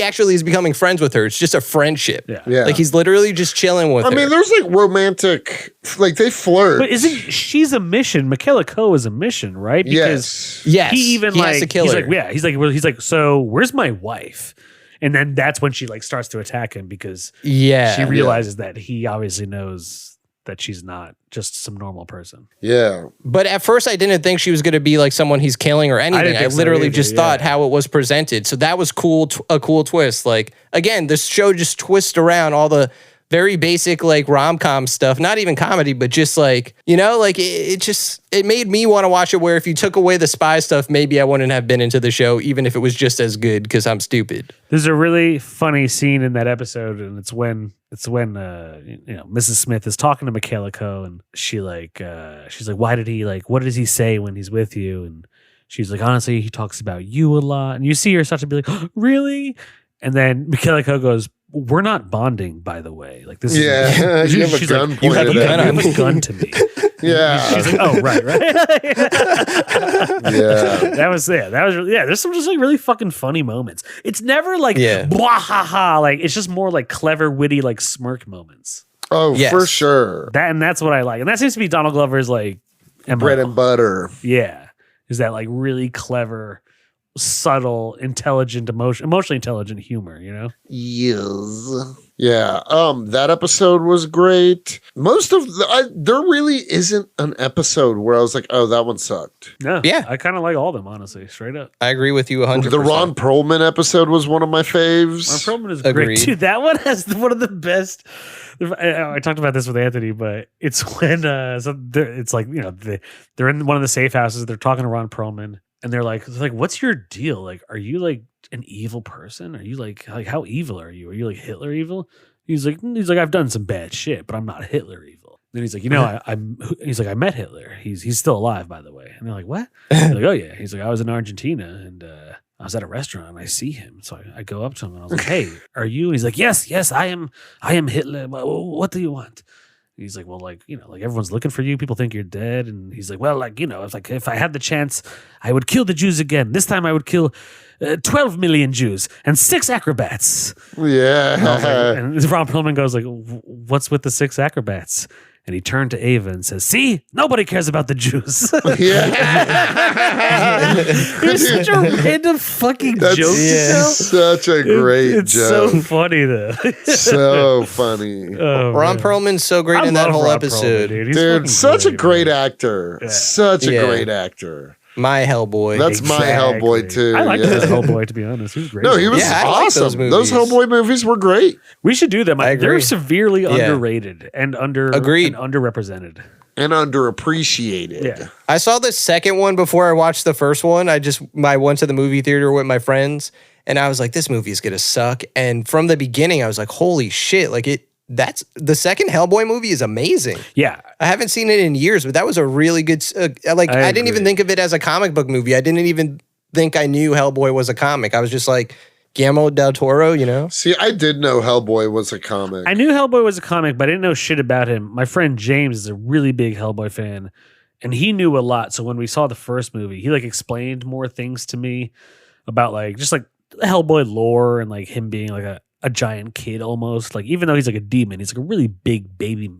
actually is becoming friends with her. It's just a friendship. Yeah. Like he's literally just chilling with her. I mean, there's like romantic, like they flirt. But she's a mission? Michaela Coe is a mission, right? Because yes, he even he like has to kill he's her. like, yeah, he's like, so where's my wife? And then that's when she like starts to attack him because she realizes that he obviously knows that she's not just some normal person. Yeah. But at first I didn't think she was going to be like someone he's killing or anything. I literally just thought how it was presented. So that was cool, a cool twist. Like, again, this show just twists around all the very basic like rom-com stuff, not even comedy, but just like, like it made me want to watch it, where if you took away the spy stuff, maybe I wouldn't have been into the show, even if it was just as good, because I'm stupid. There's a really funny scene in that episode, and it's when Mrs. Smith is talking to Michaela Coe, and she's like, why did he what does he say when he's with you? And she's like, honestly, he talks about you a lot. And you see her start to be like, oh, really? And then Michaela Coe goes, we're not bonding, by the way. Like this is you have a gun like, pointed you at have me. a gun to me. Yeah. She's like, oh, right. Yeah. That was there's some just like really fucking funny moments. It's never like blah ha ha. Like it's just more like clever, witty, like smirk moments. Oh, yes. For sure. That's what I like. And that seems to be Donald Glover's like MO. Bread and butter. Yeah. Is that like really clever subtle, intelligent, emotionally intelligent humor, you know? Yes. Yeah. That episode was great. Most of there really isn't an episode where I was like, oh, that one sucked. No. Yeah. I kind of like all of them, honestly, straight up. I agree with you 100%. The Ron Perlman episode was one of my faves. Ron Perlman is Agreed. great too. That one has one of the best. I talked about this with Anthony, but it's when it's like, you know, they're in one of the safe houses. They're talking to Ron Perlman, and they're like, what's your deal? Like, are you like an evil person? Are you like how evil are you? Are you like Hitler evil? He's like, I've done some bad shit, but I'm not Hitler evil. Then he's like, you know, he's like, I met Hitler. He's still alive, by the way. And they're like, what? They're like, oh yeah. He's like, I was in Argentina and I was at a restaurant and I see him. So I go up to him and I was like, hey, are you? And he's like, yes, I am Hitler. What do you want? He's like, well, like, you know, like everyone's looking for you. People think you're dead. And he's like, well, like, you know, it's like, if I had the chance, I would kill the Jews again. This time I would kill 12 million Jews and 6 acrobats. Yeah. And Ron Perlman goes like, what's with the 6 acrobats? And he turned to Ava and says, see, nobody cares about the Jews. Yeah. It's such a random fucking That's joke. such a great It's joke. so funny, though. So funny. Oh, Ron man. Perlman's so great I in that love whole Ron episode. Perlman, He's Dude, fucking such a great man. actor. Yeah. Such a Yeah. great actor. My Hellboy. That's my Hellboy, too. I like yeah. his Hellboy, to be honest. He was great. No, he was Yeah, I like awesome. those Those movies. Hellboy movies were great. We should do them. I They're agree. severely Yeah. underrated and Agreed. underrepresented. And underappreciated. Yeah. I saw the second one before I watched the first one. I went to the movie theater with my friends and I was like, this movie is going to suck. And from the beginning, I was like, holy shit. Like that's the second Hellboy movie is amazing. Yeah. I haven't seen it in years, but that was a really good, I didn't even agree. think of it as a comic book movie. I didn't even think I knew Hellboy was a comic. I was just like, Guillermo del Toro, you know? See, I did know Hellboy was a comic. I knew Hellboy was a comic, but I didn't know shit about him. My friend James is a really big Hellboy fan, and he knew a lot. So when we saw the first movie, he like explained more things to me about like just like the Hellboy lore and like him being like a giant kid almost. Like even though he's like a demon, he's like a really big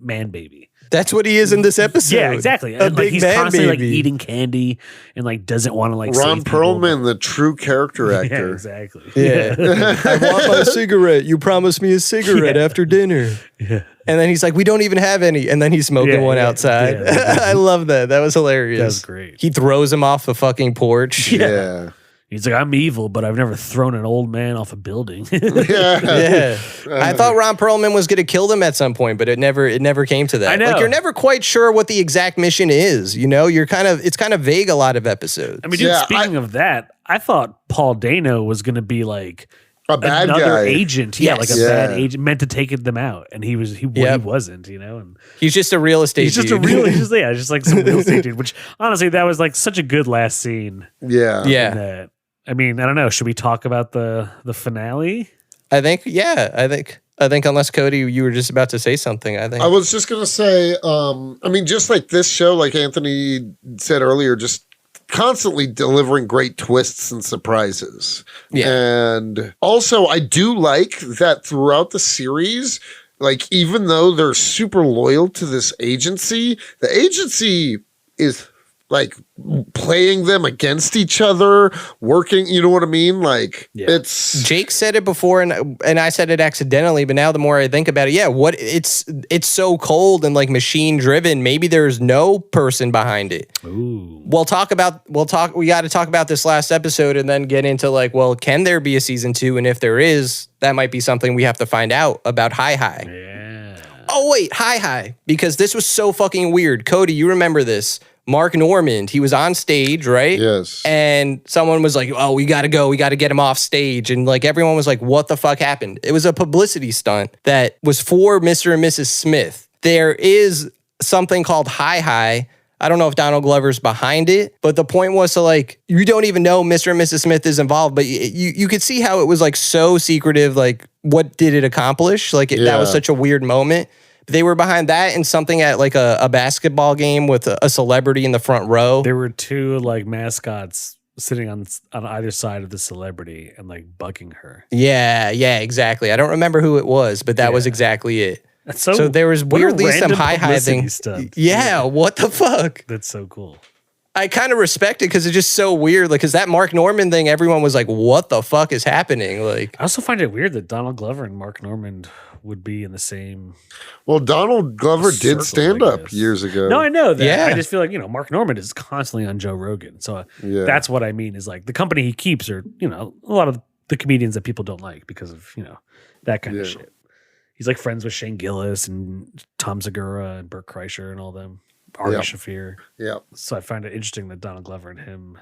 man baby. That's what he is in this episode. Yeah, exactly. A And, big like he's man constantly baby. like eating candy and like doesn't want to like Ron save people, Perlman, the true character but- Yeah, actor. exactly. Yeah. I want my cigarette. You promised me a cigarette Yeah. after dinner. Yeah. And then he's like, we don't even have any. And then he's smoking Yeah, one yeah, outside. yeah. I love that. That was hilarious. That was great. He throws him off the fucking porch. Yeah. He's like, I'm evil, but I've never thrown an old man off a building. Yeah. Yeah. I thought Ron Perlman was going to kill them at some point, but it never came to that. I know. Like you're never quite sure what the exact mission is, you know? it's kind of vague a lot of episodes. I mean, dude, Yeah, speaking of that, I thought Paul Dano was going to be like A bad another guy. agent. Yeah, Yes. like a Yeah. bad agent meant to take them out. And he Yep. wasn't, you know? And He's just a real estate he's just dude. just like some real estate dude, which honestly, that was like such a good last scene. Yeah. Yeah. in that. I mean, I don't know. Should we talk about the finale? I think unless Cody, you were just about to say something, I think. I was just going to say, I mean, just like this show, like Anthony said earlier, just constantly delivering great twists and surprises. Yeah. And also, I do like that throughout the series, like, even though they're super loyal to this agency, the agency is like playing them against each other, working, you know what I mean? Like it's Jake said it before and I said it accidentally, but now the more I think about it, yeah, it's so cold and like machine driven. Maybe there's no person behind it. Ooh. We got to talk about this last episode and then get into like, well, can there be a season 2? And if there is, that might be something we have to find out about Hi. Yeah. Oh wait, Hi, because this was so fucking weird. Cody, you remember this? Mark Normand, he was on stage, right? yes. And someone was like, oh, we got to go. We got to get him off stage. And like everyone was like, what the fuck happened? It was a publicity stunt that was for Mr. and Mrs. Smith. There is something called Hi. I don't know if Donald Glover's behind it, but the point was to like, you don't even know Mr. and Mrs. Smith is involved, but you could see how it was like so secretive. Like, what did it accomplish? Like, that was Yeah. such a weird moment. They were behind that and something at like a basketball game with a celebrity in the front row. There were 2 like mascots sitting on either side of the celebrity and like bucking her. Yeah, exactly. I don't remember who it was, but that was exactly it. That's So there was what a weirdly some random Hi publicity thing. stuff. Yeah, what the fuck? That's so cool. I kind of respect it because it's just so weird. Like, because that Mark Norman thing, everyone was like, what the fuck is happening? Like, I also find it weird that Donald Glover and Mark Norman would be in the same. Well, Donald Glover did circle, stand I up guess. years ago. No, I know that. Yeah. I just feel like, Mark Norman is constantly on Joe Rogan. So that's what I mean is like the company he keeps are, a lot of the comedians that people don't like because of, that kind of shit. He's like friends with Shane Gillis and Tom Segura and Burt Kreischer and all them. Ari Shaffir. Yeah. So I find it interesting that Donald Glover and him,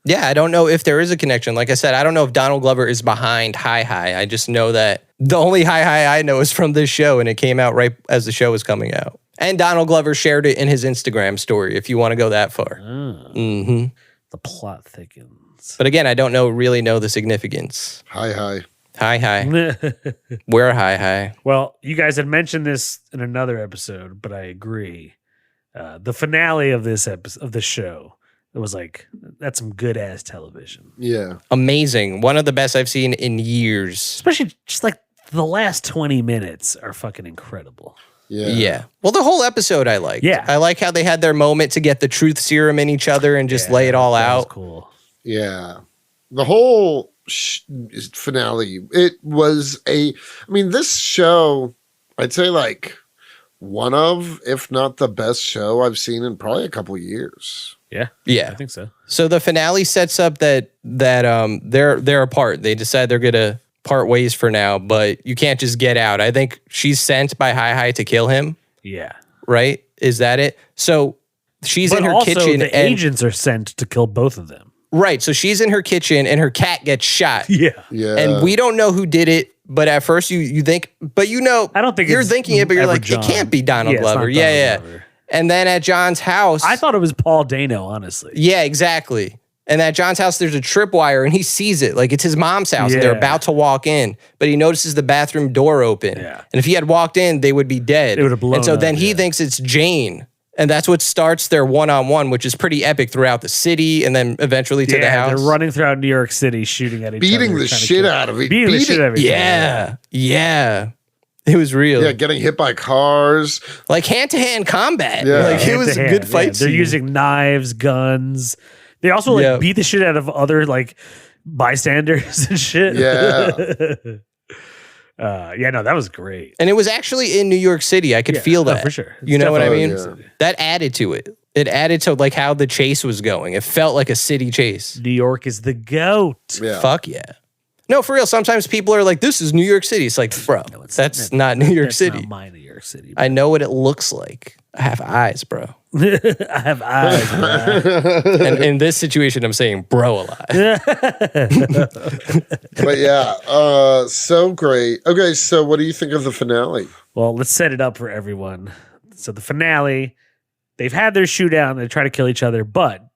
yeah, I don't know if there is a connection. Like I said, I don't know if Donald Glover is behind Hi Hi. I just know that the only Hi Hi I know is from this show, and it came out right as the show was coming out. And Donald Glover shared it in his Instagram story, if you want to go that far. the plot thickens. But again, I don't really know the significance. Hi. Hi Hi. Where Hi Hi? Well, you guys had mentioned this in another episode, but I agree. The finale of this show, it was like, that's some good ass television. Yeah. Amazing. One of the best I've seen in years. Especially just like the last 20 minutes are fucking incredible. Yeah. Well, the whole episode I liked. Yeah. I like how they had their moment to get the truth serum in each other and just lay it all That was out. cool. Yeah. The whole finale, it was this show, I'd say like one of, if not the best show I've seen in probably a couple years. Yeah. I think so. So the finale sets up that they're apart. They decide they're gonna part ways for now, but you can't just get out. I think she's sent by Hi Hi to kill him. Yeah. Right? Is that it? So she's But in her also kitchen the and agents are sent to kill both of them. right. So she's in her kitchen and her cat gets shot. Yeah. Yeah. And we don't know who did it, but at first you think, but I don't think you're it's thinking it, but you're ever like, John. it can't be Donald Yeah, it's not Glover. Donald Yeah. Glover. And then at John's house, I thought it was Paul Dano, honestly. yeah, exactly. And at John's house, there's a tripwire, and he sees it. Like, it's his mom's house, and they're Yeah. about to walk in, but he notices the bathroom door open. Yeah. And if he had walked in, they would be dead. It would have blown And so up, then he yeah. thinks it's Jane. And that's what starts their one-on-one, which is pretty epic throughout the city and then eventually to the house. They're running throughout New York City, shooting at each other. beating the trying to shit kill- out of it. Beating the shit out of each other. Yeah. It was real. Yeah, getting hit by cars. Like hand-to-hand combat. Yeah. Like, it was a Hand-to-hand, good fight They're scene. using knives, guns. They also Yeah. beat the shit out of other like bystanders and shit. Yeah. No, that was great. And it was actually in New York City. I could Yeah. feel Oh, that. for sure. It's You know what I definitely mean? New York City. That added to it. It added to like how the chase was going. It felt like a city chase. New York is the goat. Yeah. Fuck yeah. No, for real. Sometimes people are like, this is New York City. It's like, bro, that's not New York That's City. not my New York City. I know what it looks like. I have eyes, bro. I have eyes. bro. And in this situation, I'm saying bro a lot. But yeah, so great. Okay, so what do you think of the finale? Well, let's set it up for everyone. So the finale, they've had their shootout and they try to kill each other, but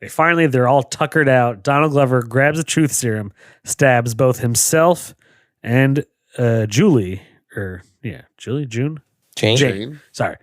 they're all tuckered out. Donald Glover grabs the truth serum, stabs both himself and June. Jane? Sorry.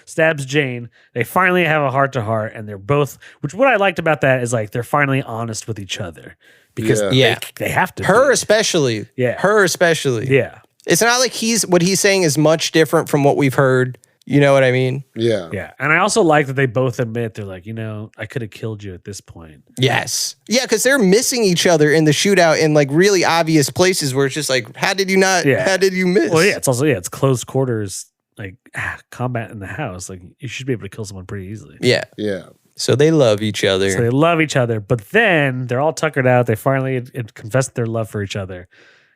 Stabs Jane. They finally have a heart to heart, and they're both, which what I liked about that is like they're finally honest with each other because Yeah. they have to. Her be. especially. Yeah. Her especially. Yeah. It's not like what he's saying is much different from what we've heard. You know what I mean? Yeah. Yeah. And I also like that they both admit they're like, I could have killed you at this point. Yes. Yeah, because they're missing each other in the shootout in like really obvious places where it's just like, how did you not? Yeah. How did you miss? Well, yeah, it's close quarters, like combat in the house. Like you should be able to kill someone pretty easily. Yeah. Yeah. So they love each other. So they love each other, but then they're all tuckered out. They finally confess their love for each other.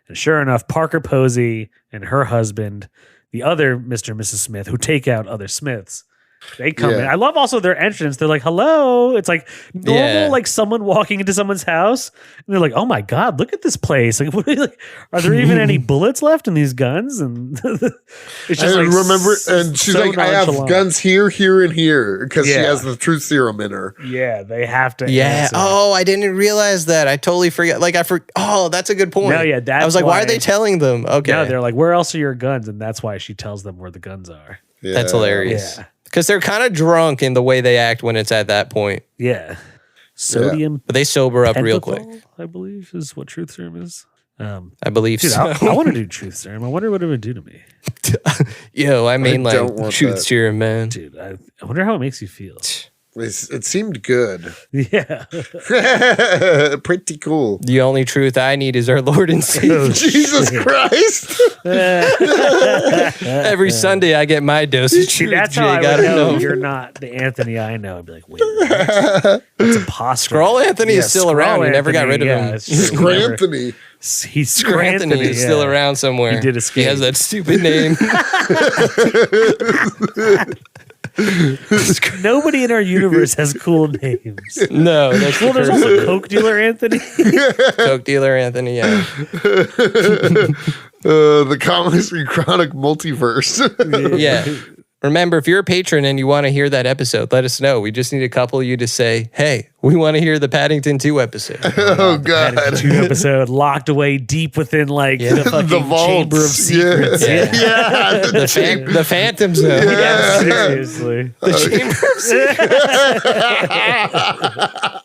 And sure enough, Parker Posey and her husband, the other Mr. and Mrs. Smith, who take out other Smiths, they come in. I love also their entrance. They're like, hello. It's like normal, like someone walking into someone's house. And they're like, oh my God, look at this place. Like, are there even any bullets left in these guns? And it's just I like, remember, and she's so like, I have nonchalant. guns here, here, and here, because she Yeah. has the truth serum in her. Yeah, they have to. Yeah. answer. Oh, I didn't realize that. I totally forgot. Like Oh, that's a good point. No, yeah, I that's was like, why are why- they telling them? Okay. No, they're like, where else are your guns? And that's why she tells them where the guns are. Yeah. That's hilarious. Yeah. Because they're kind of drunk in the way they act when it's at that point. Yeah. Sodium But they sober up real quick. pentothal, I believe, is what truth serum is. I believe Dude, so. I want to do truth serum. I wonder what it would do to me. Yo, I mean, don't like, want truth that. serum, man. Dude, I wonder how it makes you feel. It seemed good. Yeah. Pretty cool. The only truth I need is our Lord and Savior. Jesus Christ. Every Sunday I get my dose of See, truth, that's Jake. how I I would don't know know. you're not the Anthony I know. I'd be like, wait, what? That's impossible. Scroll Anthony is still around. You never got rid of him. Scranthony. He's Screw Anthony is still around somewhere. He did escape. He has that stupid name. Nobody in our universe has cool names. No, that's Well, the there's curse also of it. Coke dealer Anthony. Coke dealer Anthony. Yeah. The Comics Chronic multiverse. Yeah. Remember, if you're a patron and you want to hear that episode, let us know. We just need a couple of you to say, hey, we want to hear the Paddington 2 episode. Oh, God. Paddington 2 episode locked away deep within like the fucking The vaults. chamber of secrets. Yeah. Yeah. The Phantom Zone. Yeah, seriously. The Chamber of Secrets.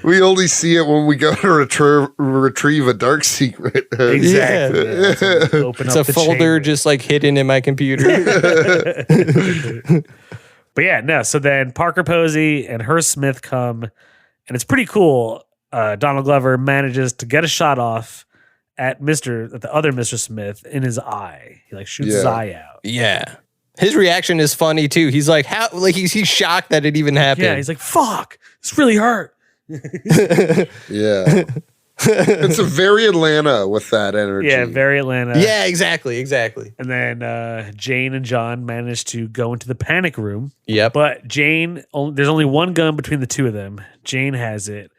We only see it when we go to retrieve a dark secret. Exactly. Yeah. So open It's up a the folder chamber. just like hidden in my computer. But yeah, no. So then Parker Posey and her Smith come, and it's pretty cool. Donald Glover manages to get a shot off at the other Mr. Smith in his eye. He like shoots his eye out. Yeah. His reaction is funny too. He's like, how? Like he's shocked that it even happened. Yeah, he's like, "Fuck, this really hurt." Yeah. It's a very Atlanta with that energy. Yeah, very Atlanta. Yeah, exactly. And then Jane and John manage to go into the panic room. Yep. But there's only one gun between the two of them. Jane has it.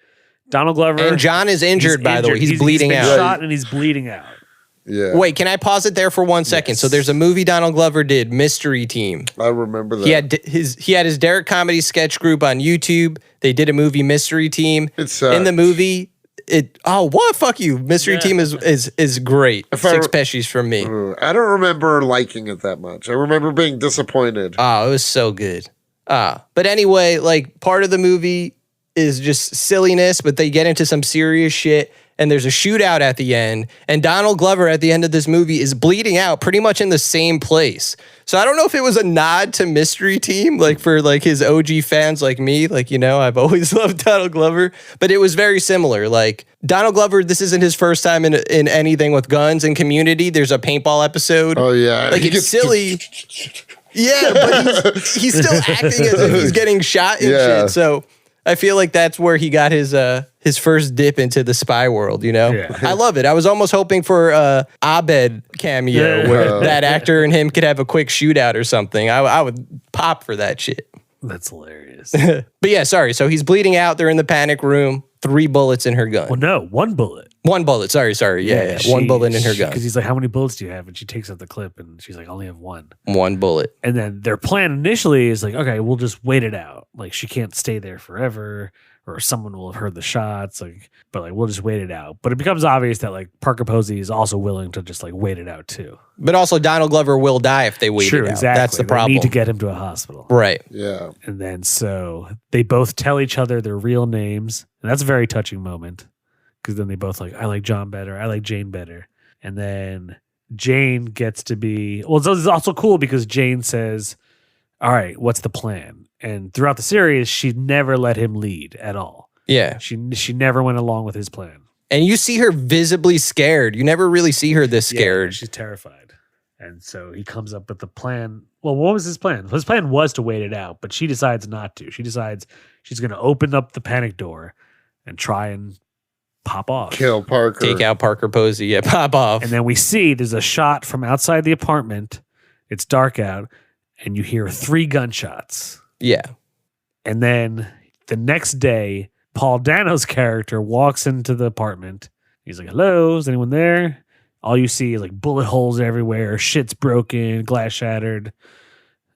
Donald Glover. And John is injured, by the way. He's bleeding been out. shot and he's bleeding out. Yeah. Wait, can I pause it there for 1 second? Yes. So there's a movie Donald Glover did, Mystery Team. I remember that. He had his Derek Comedy sketch group on YouTube. They did a movie, Mystery Team. It's in the movie. Fuck you. Mystery Team is great. Six peshies from me. I don't remember liking it that much. I remember being disappointed. Oh, it was so good. But anyway, like part of the movie is just silliness, but they get into some serious shit. And there's a shootout at the end. And Donald Glover at the end of this movie is bleeding out pretty much in the same place. So I don't know if it was a nod to Mystery Team, like for like his OG fans like me. Like, I've always loved Donald Glover. But it was very similar. Like Donald Glover, this isn't his first time in anything with guns. In Community, there's a paintball episode. Oh, yeah. Like it's silly. Yeah, but he's still acting as if he's getting shot and shit. So I feel like that's where he got his first dip into the spy world, Yeah. I love it. I was almost hoping for a Abed cameo where that actor and him could have a quick shootout or something. I would pop for that shit. That's hilarious. But yeah, sorry. So he's bleeding out. They're in the panic room. 3 bullets in her gun. Well, no, 1 bullet. 1 bullet. Sorry. Yeah. 1 bullet in her gun. Because he's like, "How many bullets do you have?" And she takes out the clip, and she's like, "I only have 1." 1 bullet. And then their plan initially is like, "Okay, we'll just wait it out. Like she can't stay there forever, or someone will have heard the shots. But we'll just wait it out." But it becomes obvious that like Parker Posey is also willing to just like wait it out too. But also Donald Glover will die if they wait Sure, it out. exactly. That's the They problem. need to get him to a hospital. Right. Yeah. And then so they both tell each other their real names. And that's a very touching moment. Because then they both like, "I like John better. I like Jane better." And then Jane gets to be, well, it's also cool because Jane says, "All right, what's the plan?" And throughout the series, she never let him lead at all. Yeah. She never went along with his plan. And you see her visibly scared. You never really see her this scared. Yeah, she's terrified. And so he comes up with the plan. Well, what was his plan? His plan was to wait it out, but she decides not to. She decides she's going to open up the panic door and try and pop off. Kill Parker. Take out Parker Posey. Yeah, pop off. And then we see there's a shot from outside the apartment. It's dark out, and you hear 3 gunshots. Yeah. And then the next day, Paul Dano's character walks into the apartment. He's like, "Hello, is anyone there?" All you see is like bullet holes everywhere, shit's broken, glass shattered.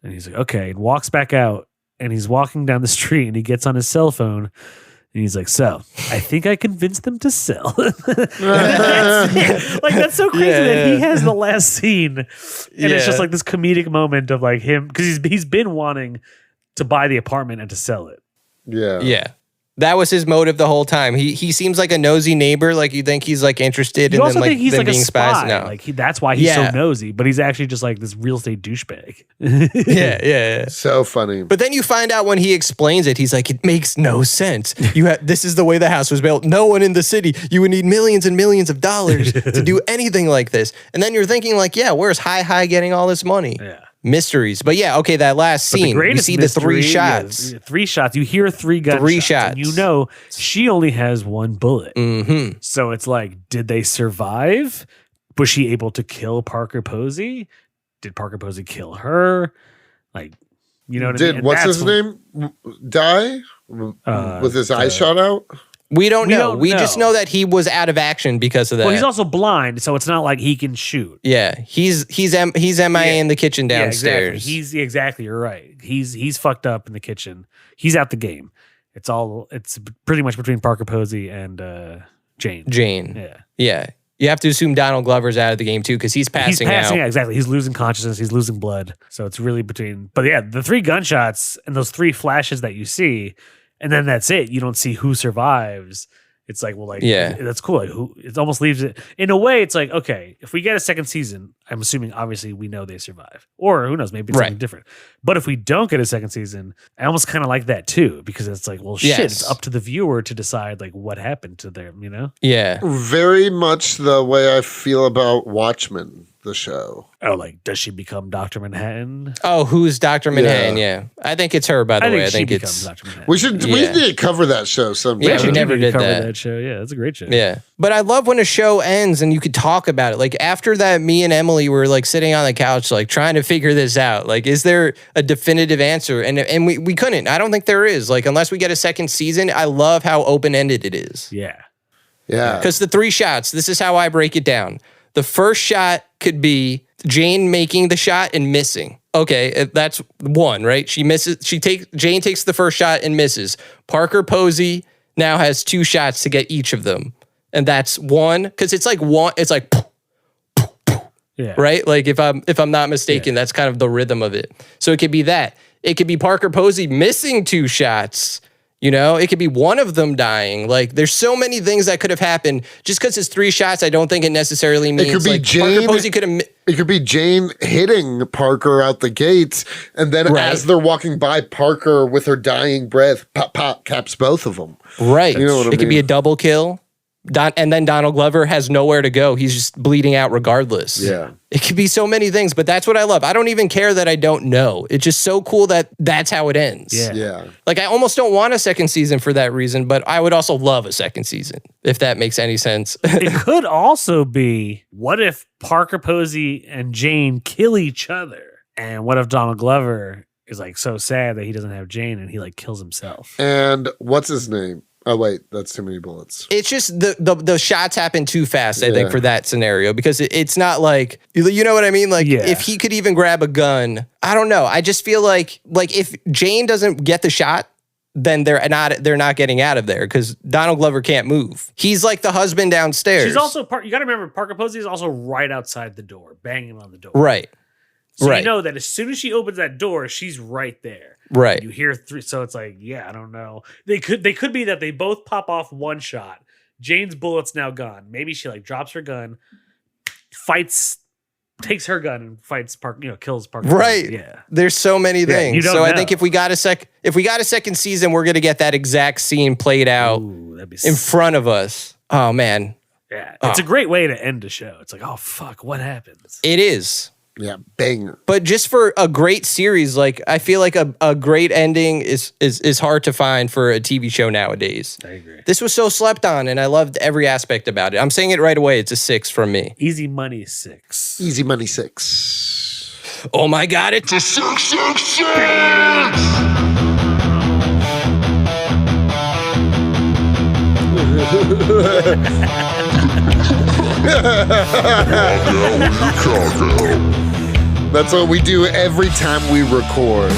And he's like, "Okay," and walks back out. And he's walking down the street, and he gets on his cell phone. And he's like, "So, I think I convinced them to sell." That's so crazy that he has the last scene. And it's just like this comedic moment of like him, because he's been wanting to buy the apartment and to sell it. Yeah. Yeah. That was his motive the whole time. He seems like a nosy neighbor. Like you think he's like interested You in also them, think he's them like a being spy. spies. No. Like that's why he's so nosy. But he's actually just like this real estate douchebag. Yeah. So funny. But then you find out when he explains it, he's like, it makes no sense. This is the way the house was built. No one in the city. You would need millions and millions of dollars to do anything like this. And then you're thinking like, yeah, where's Hi getting all this money? Yeah. Mysteries. But yeah, okay, that last scene, we see the 3 shots. Yeah, 3 shots. You hear 3 gunshots. 3 shots. And you know she only has 1 bullet. Mm-hmm. So it's like, did they survive? Was she able to kill Parker Posey? Did Parker Posey kill her? Like, you know what I mean? Did what's his name die with his eye shot out? We don't know. We know. just know that he was out of action because of that. Well, he's also blind, so it's not like he can shoot. Yeah, he's MIA in the kitchen downstairs. Yeah, exactly. You're right. He's fucked up in the kitchen. He's out the game. It's pretty much between Parker Posey and Jane. Yeah. You have to assume Donald Glover's out of the game too because he's passing out. Yeah, exactly. He's losing consciousness. He's losing blood. So it's really between. But yeah, the 3 gunshots and those 3 flashes that you see. And then that's it. You don't see who survives. It's like, well, like, that's cool. Like, it almost leaves it in a way. It's like, okay, if we get a second season, I'm assuming obviously we know they survive, or who knows, maybe it's something different. But if we don't get a second season, I almost kind of like that too, because it's like, well, shit, it's up to the viewer to decide like what happened to them, you know? Yeah. Very much the way I feel about Watchmen, the show. Oh, like, does she become Dr. Manhattan? Oh, who's Dr. Manhattan? Yeah. I think it's her, by the way. I think it's Dr. Manhattan. We need to cover that show sometime. Yeah, we never did that show. Yeah, it's a great show. Yeah. But I love when a show ends and you could talk about it. Like after that, me and Emily were like sitting on the couch, like trying to figure this out. Like, is there a definitive answer? And we couldn't. I don't think there is. Like, unless we get a second season, I love how open-ended it is. Yeah. Yeah. Because the 3 shots, this is how I break it down. The first shot could be Jane making the shot and missing. Okay, that's 1, right? She misses. Jane takes the first shot and misses. Parker Posey now has 2 shots to get each of them, and that's 1 because it's like 1. It's like, yeah, right? Like if I'm not mistaken, that's kind of the rhythm of it. So it could be that. It could be Parker Posey missing 2 shots. You know, it could be one of them dying. Like, there's so many things that could have happened. Just because it's 3 shots, I don't think it necessarily means it could be like Jane. Parker Posey could have. It could be Jane hitting Parker out the gates, and then as they're walking by, Parker with her dying breath, pop pop caps both of them. Right. You know what I mean? It could be a double kill. And then Donald Glover has nowhere to go. He's just bleeding out regardless. Yeah. It could be so many things, but that's what I love. I don't even care that I don't know. It's just so cool that that's how it ends. Yeah. Like, I almost don't want a second season for that reason, but I would also love a second season, if that makes any sense. It could also be, what if Parker Posey and Jane kill each other? And what if Donald Glover is like so sad that he doesn't have Jane and he like kills himself? And what's his name? Oh, wait, that's too many bullets. It's just the shots happen too fast, I think, for that scenario, because it's not like, you know what I mean? Like, if he could even grab a gun, I don't know. I just feel like if Jane doesn't get the shot, then they're not getting out of there because Donald Glover can't move. He's like the husband downstairs. She's also, you got to remember, Parker Posey is also right outside the door, banging on the door. Right. So you know that as soon as she opens that door, she's right there. Right. You hear 3, so it's like, I don't know. They could be that they both pop off 1 shot. Jane's bullet's now gone. Maybe she like drops her gun, takes her gun and fights Parker, kills Parker. Right. Yeah. There's so many things. You don't so know. I think if we got a second season, we're gonna get that exact scene played out in front of us. Oh man. Yeah. It's a great way to end a show. It's like, oh fuck, what happens? It is. Yeah, banger. But just for a great series, like I feel like a great ending is hard to find for a TV show nowadays. I agree. This was so slept on, and I loved every aspect about it. I'm saying it right away. It's a 6 from me. Easy money 6. Easy money 6. Oh my God, it's a 666. That's what we do every time we record.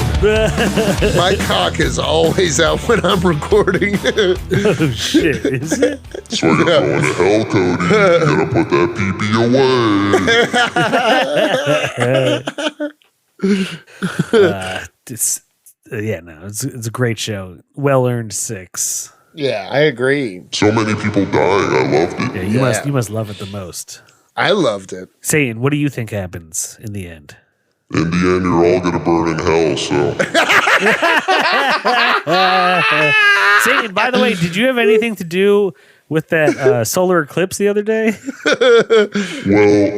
My cock is always out when I'm recording. Oh shit, is it? So you're going to hell, Cody. You gotta put that pee-pee away. It's a great show. Well earned 6. Yeah, I agree. So many people dying. I loved it. Yeah, you must love it the most. I loved it. Satan, what do you think happens in the end? In the end, you're all gonna burn in hell. So Satan, by the way, did you have anything to do with that solar eclipse the other day? well,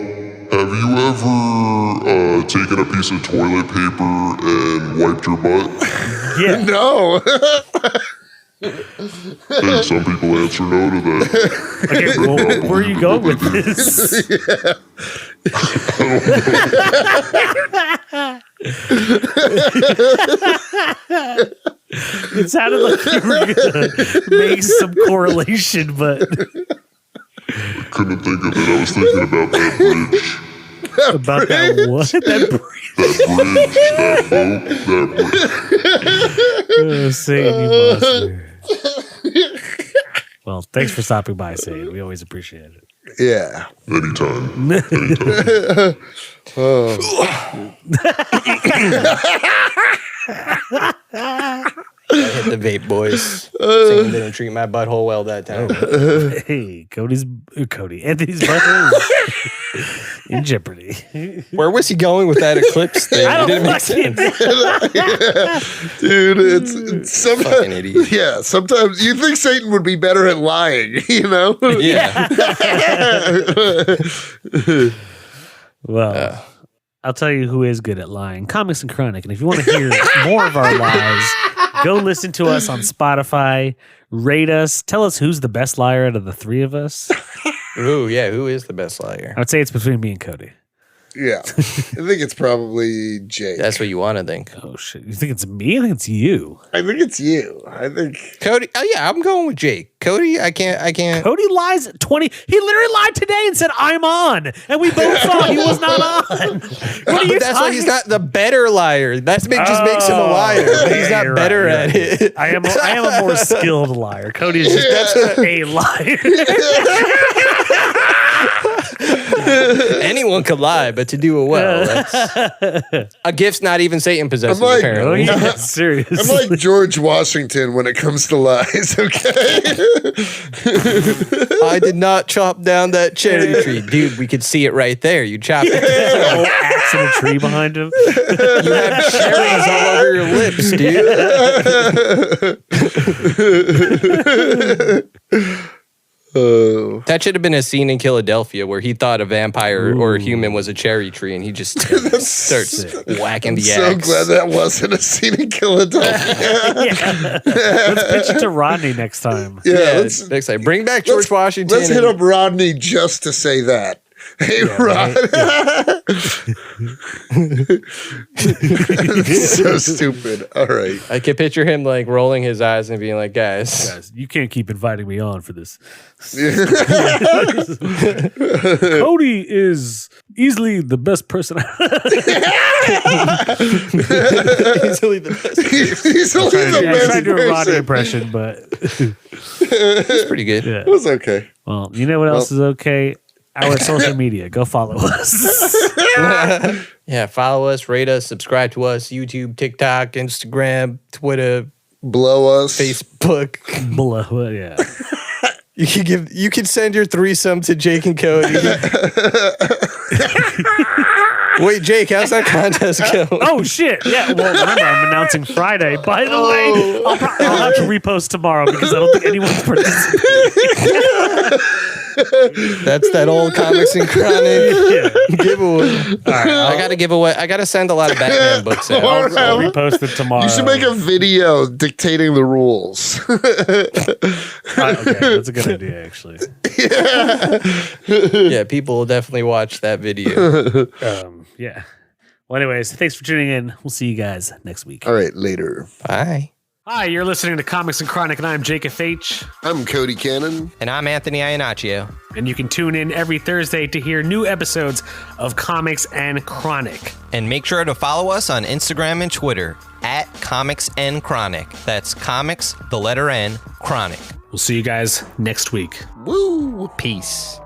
have you ever taken a piece of toilet paper and wiped your butt? Yeah. No. And some people answer no to that. Okay, well, where are you going with this? It sounded like you were going to make some correlation, but... I couldn't think of it. I was thinking about that bridge. About that what? That bridge. That boat, that bridge. Oh, Satan, you monster. Well, thanks for stopping by, Satan. We always appreciate it. Yeah. Anytime. I hit the vape, boys. Someone didn't treat my butthole well that time. Hey, Anthony's brother is in jeopardy. Where was he going with that eclipse thing? I It didn't don't make sense. Dude, it's sometimes, Fucking idiot. yeah, sometimes you think Satan would be better at lying, you know? Yeah. Well, I'll tell you who is good at lying. Comics and Chronic. And if you want to hear more of our lies, go listen to us on Spotify. Rate us. Tell us who's the best liar out of the three of us. Ooh, yeah. Who is the best liar? I would say it's between me and Cody. Yeah. I think it's probably Jake. That's what you want to think. Oh, shit. You think it's me? I think it's you. I think it's you. I think Cody. Oh, yeah. I'm going with Jake. Cody, I can't. Cody lies at 20. He literally lied today and said, I'm on. And we both saw he was not on. What are you That's why he's not the better liar. Just makes him a liar. But he's not You're better right, at it. I am a more skilled liar. Cody is just a liar. Anyone could lie, but to do it well, that's a gift's not even Satan possesses, I'm like- apparently. Yeah, serious. I'm like George Washington when it comes to lies, okay? I did not chop down that cherry tree. Dude, we could see it right there. You chopped it. a whole axe in a tree behind him. You have cherries all over your lips, dude. Oh. That should have been a scene in Philadelphia where he thought a vampire or a human was a cherry tree and he just starts whacking the So axe. glad that wasn't a scene in Philadelphia. Yeah. Let's pitch it to Rodney next time. Yeah, next time. Bring back George Washington. Let's hit up Rodney just to say that. Hey, Rod. So stupid. All right. I can picture him like rolling his eyes and being like, guys, You can't keep inviting me on for this. Cody is easily the best person. easily the best. He's only the I best tried to do a Rodney person. impression, but It's pretty good. yeah. It was okay. Well, you know what else is okay? Our social media. Go follow us. Yeah, follow us, rate us, subscribe to us, YouTube, TikTok, Instagram, Twitter, Blow us. Facebook. Below it, yeah. You can send your threesome to Jake and Cody. Wait, Jake, how's that contest going? Oh shit! Yeah. Well, remember, I'm announcing Friday. By the way, I'll have to repost tomorrow because I don't think anyone's participating. That's that old Comics and Chronic giveaway. All right, I gotta give away. I gotta send a lot of Batman books out. I'll repost it tomorrow. You should make a video dictating the rules. Okay, that's a good idea, actually. Yeah, people will definitely watch that video. Yeah. Well, anyways, thanks for tuning in. We'll see you guys next week. All right, later. Bye. Hi, you're listening to Comics and Chronic, and I'm Jake FH. I'm Cody Cannon. And I'm Anthony Iannaccio. And you can tune in every Thursday to hear new episodes of Comics and Chronic. And make sure to follow us on Instagram and Twitter at Comics N Chronic. That's comics, the letter N, Chronic. We'll see you guys next week. Woo! Peace.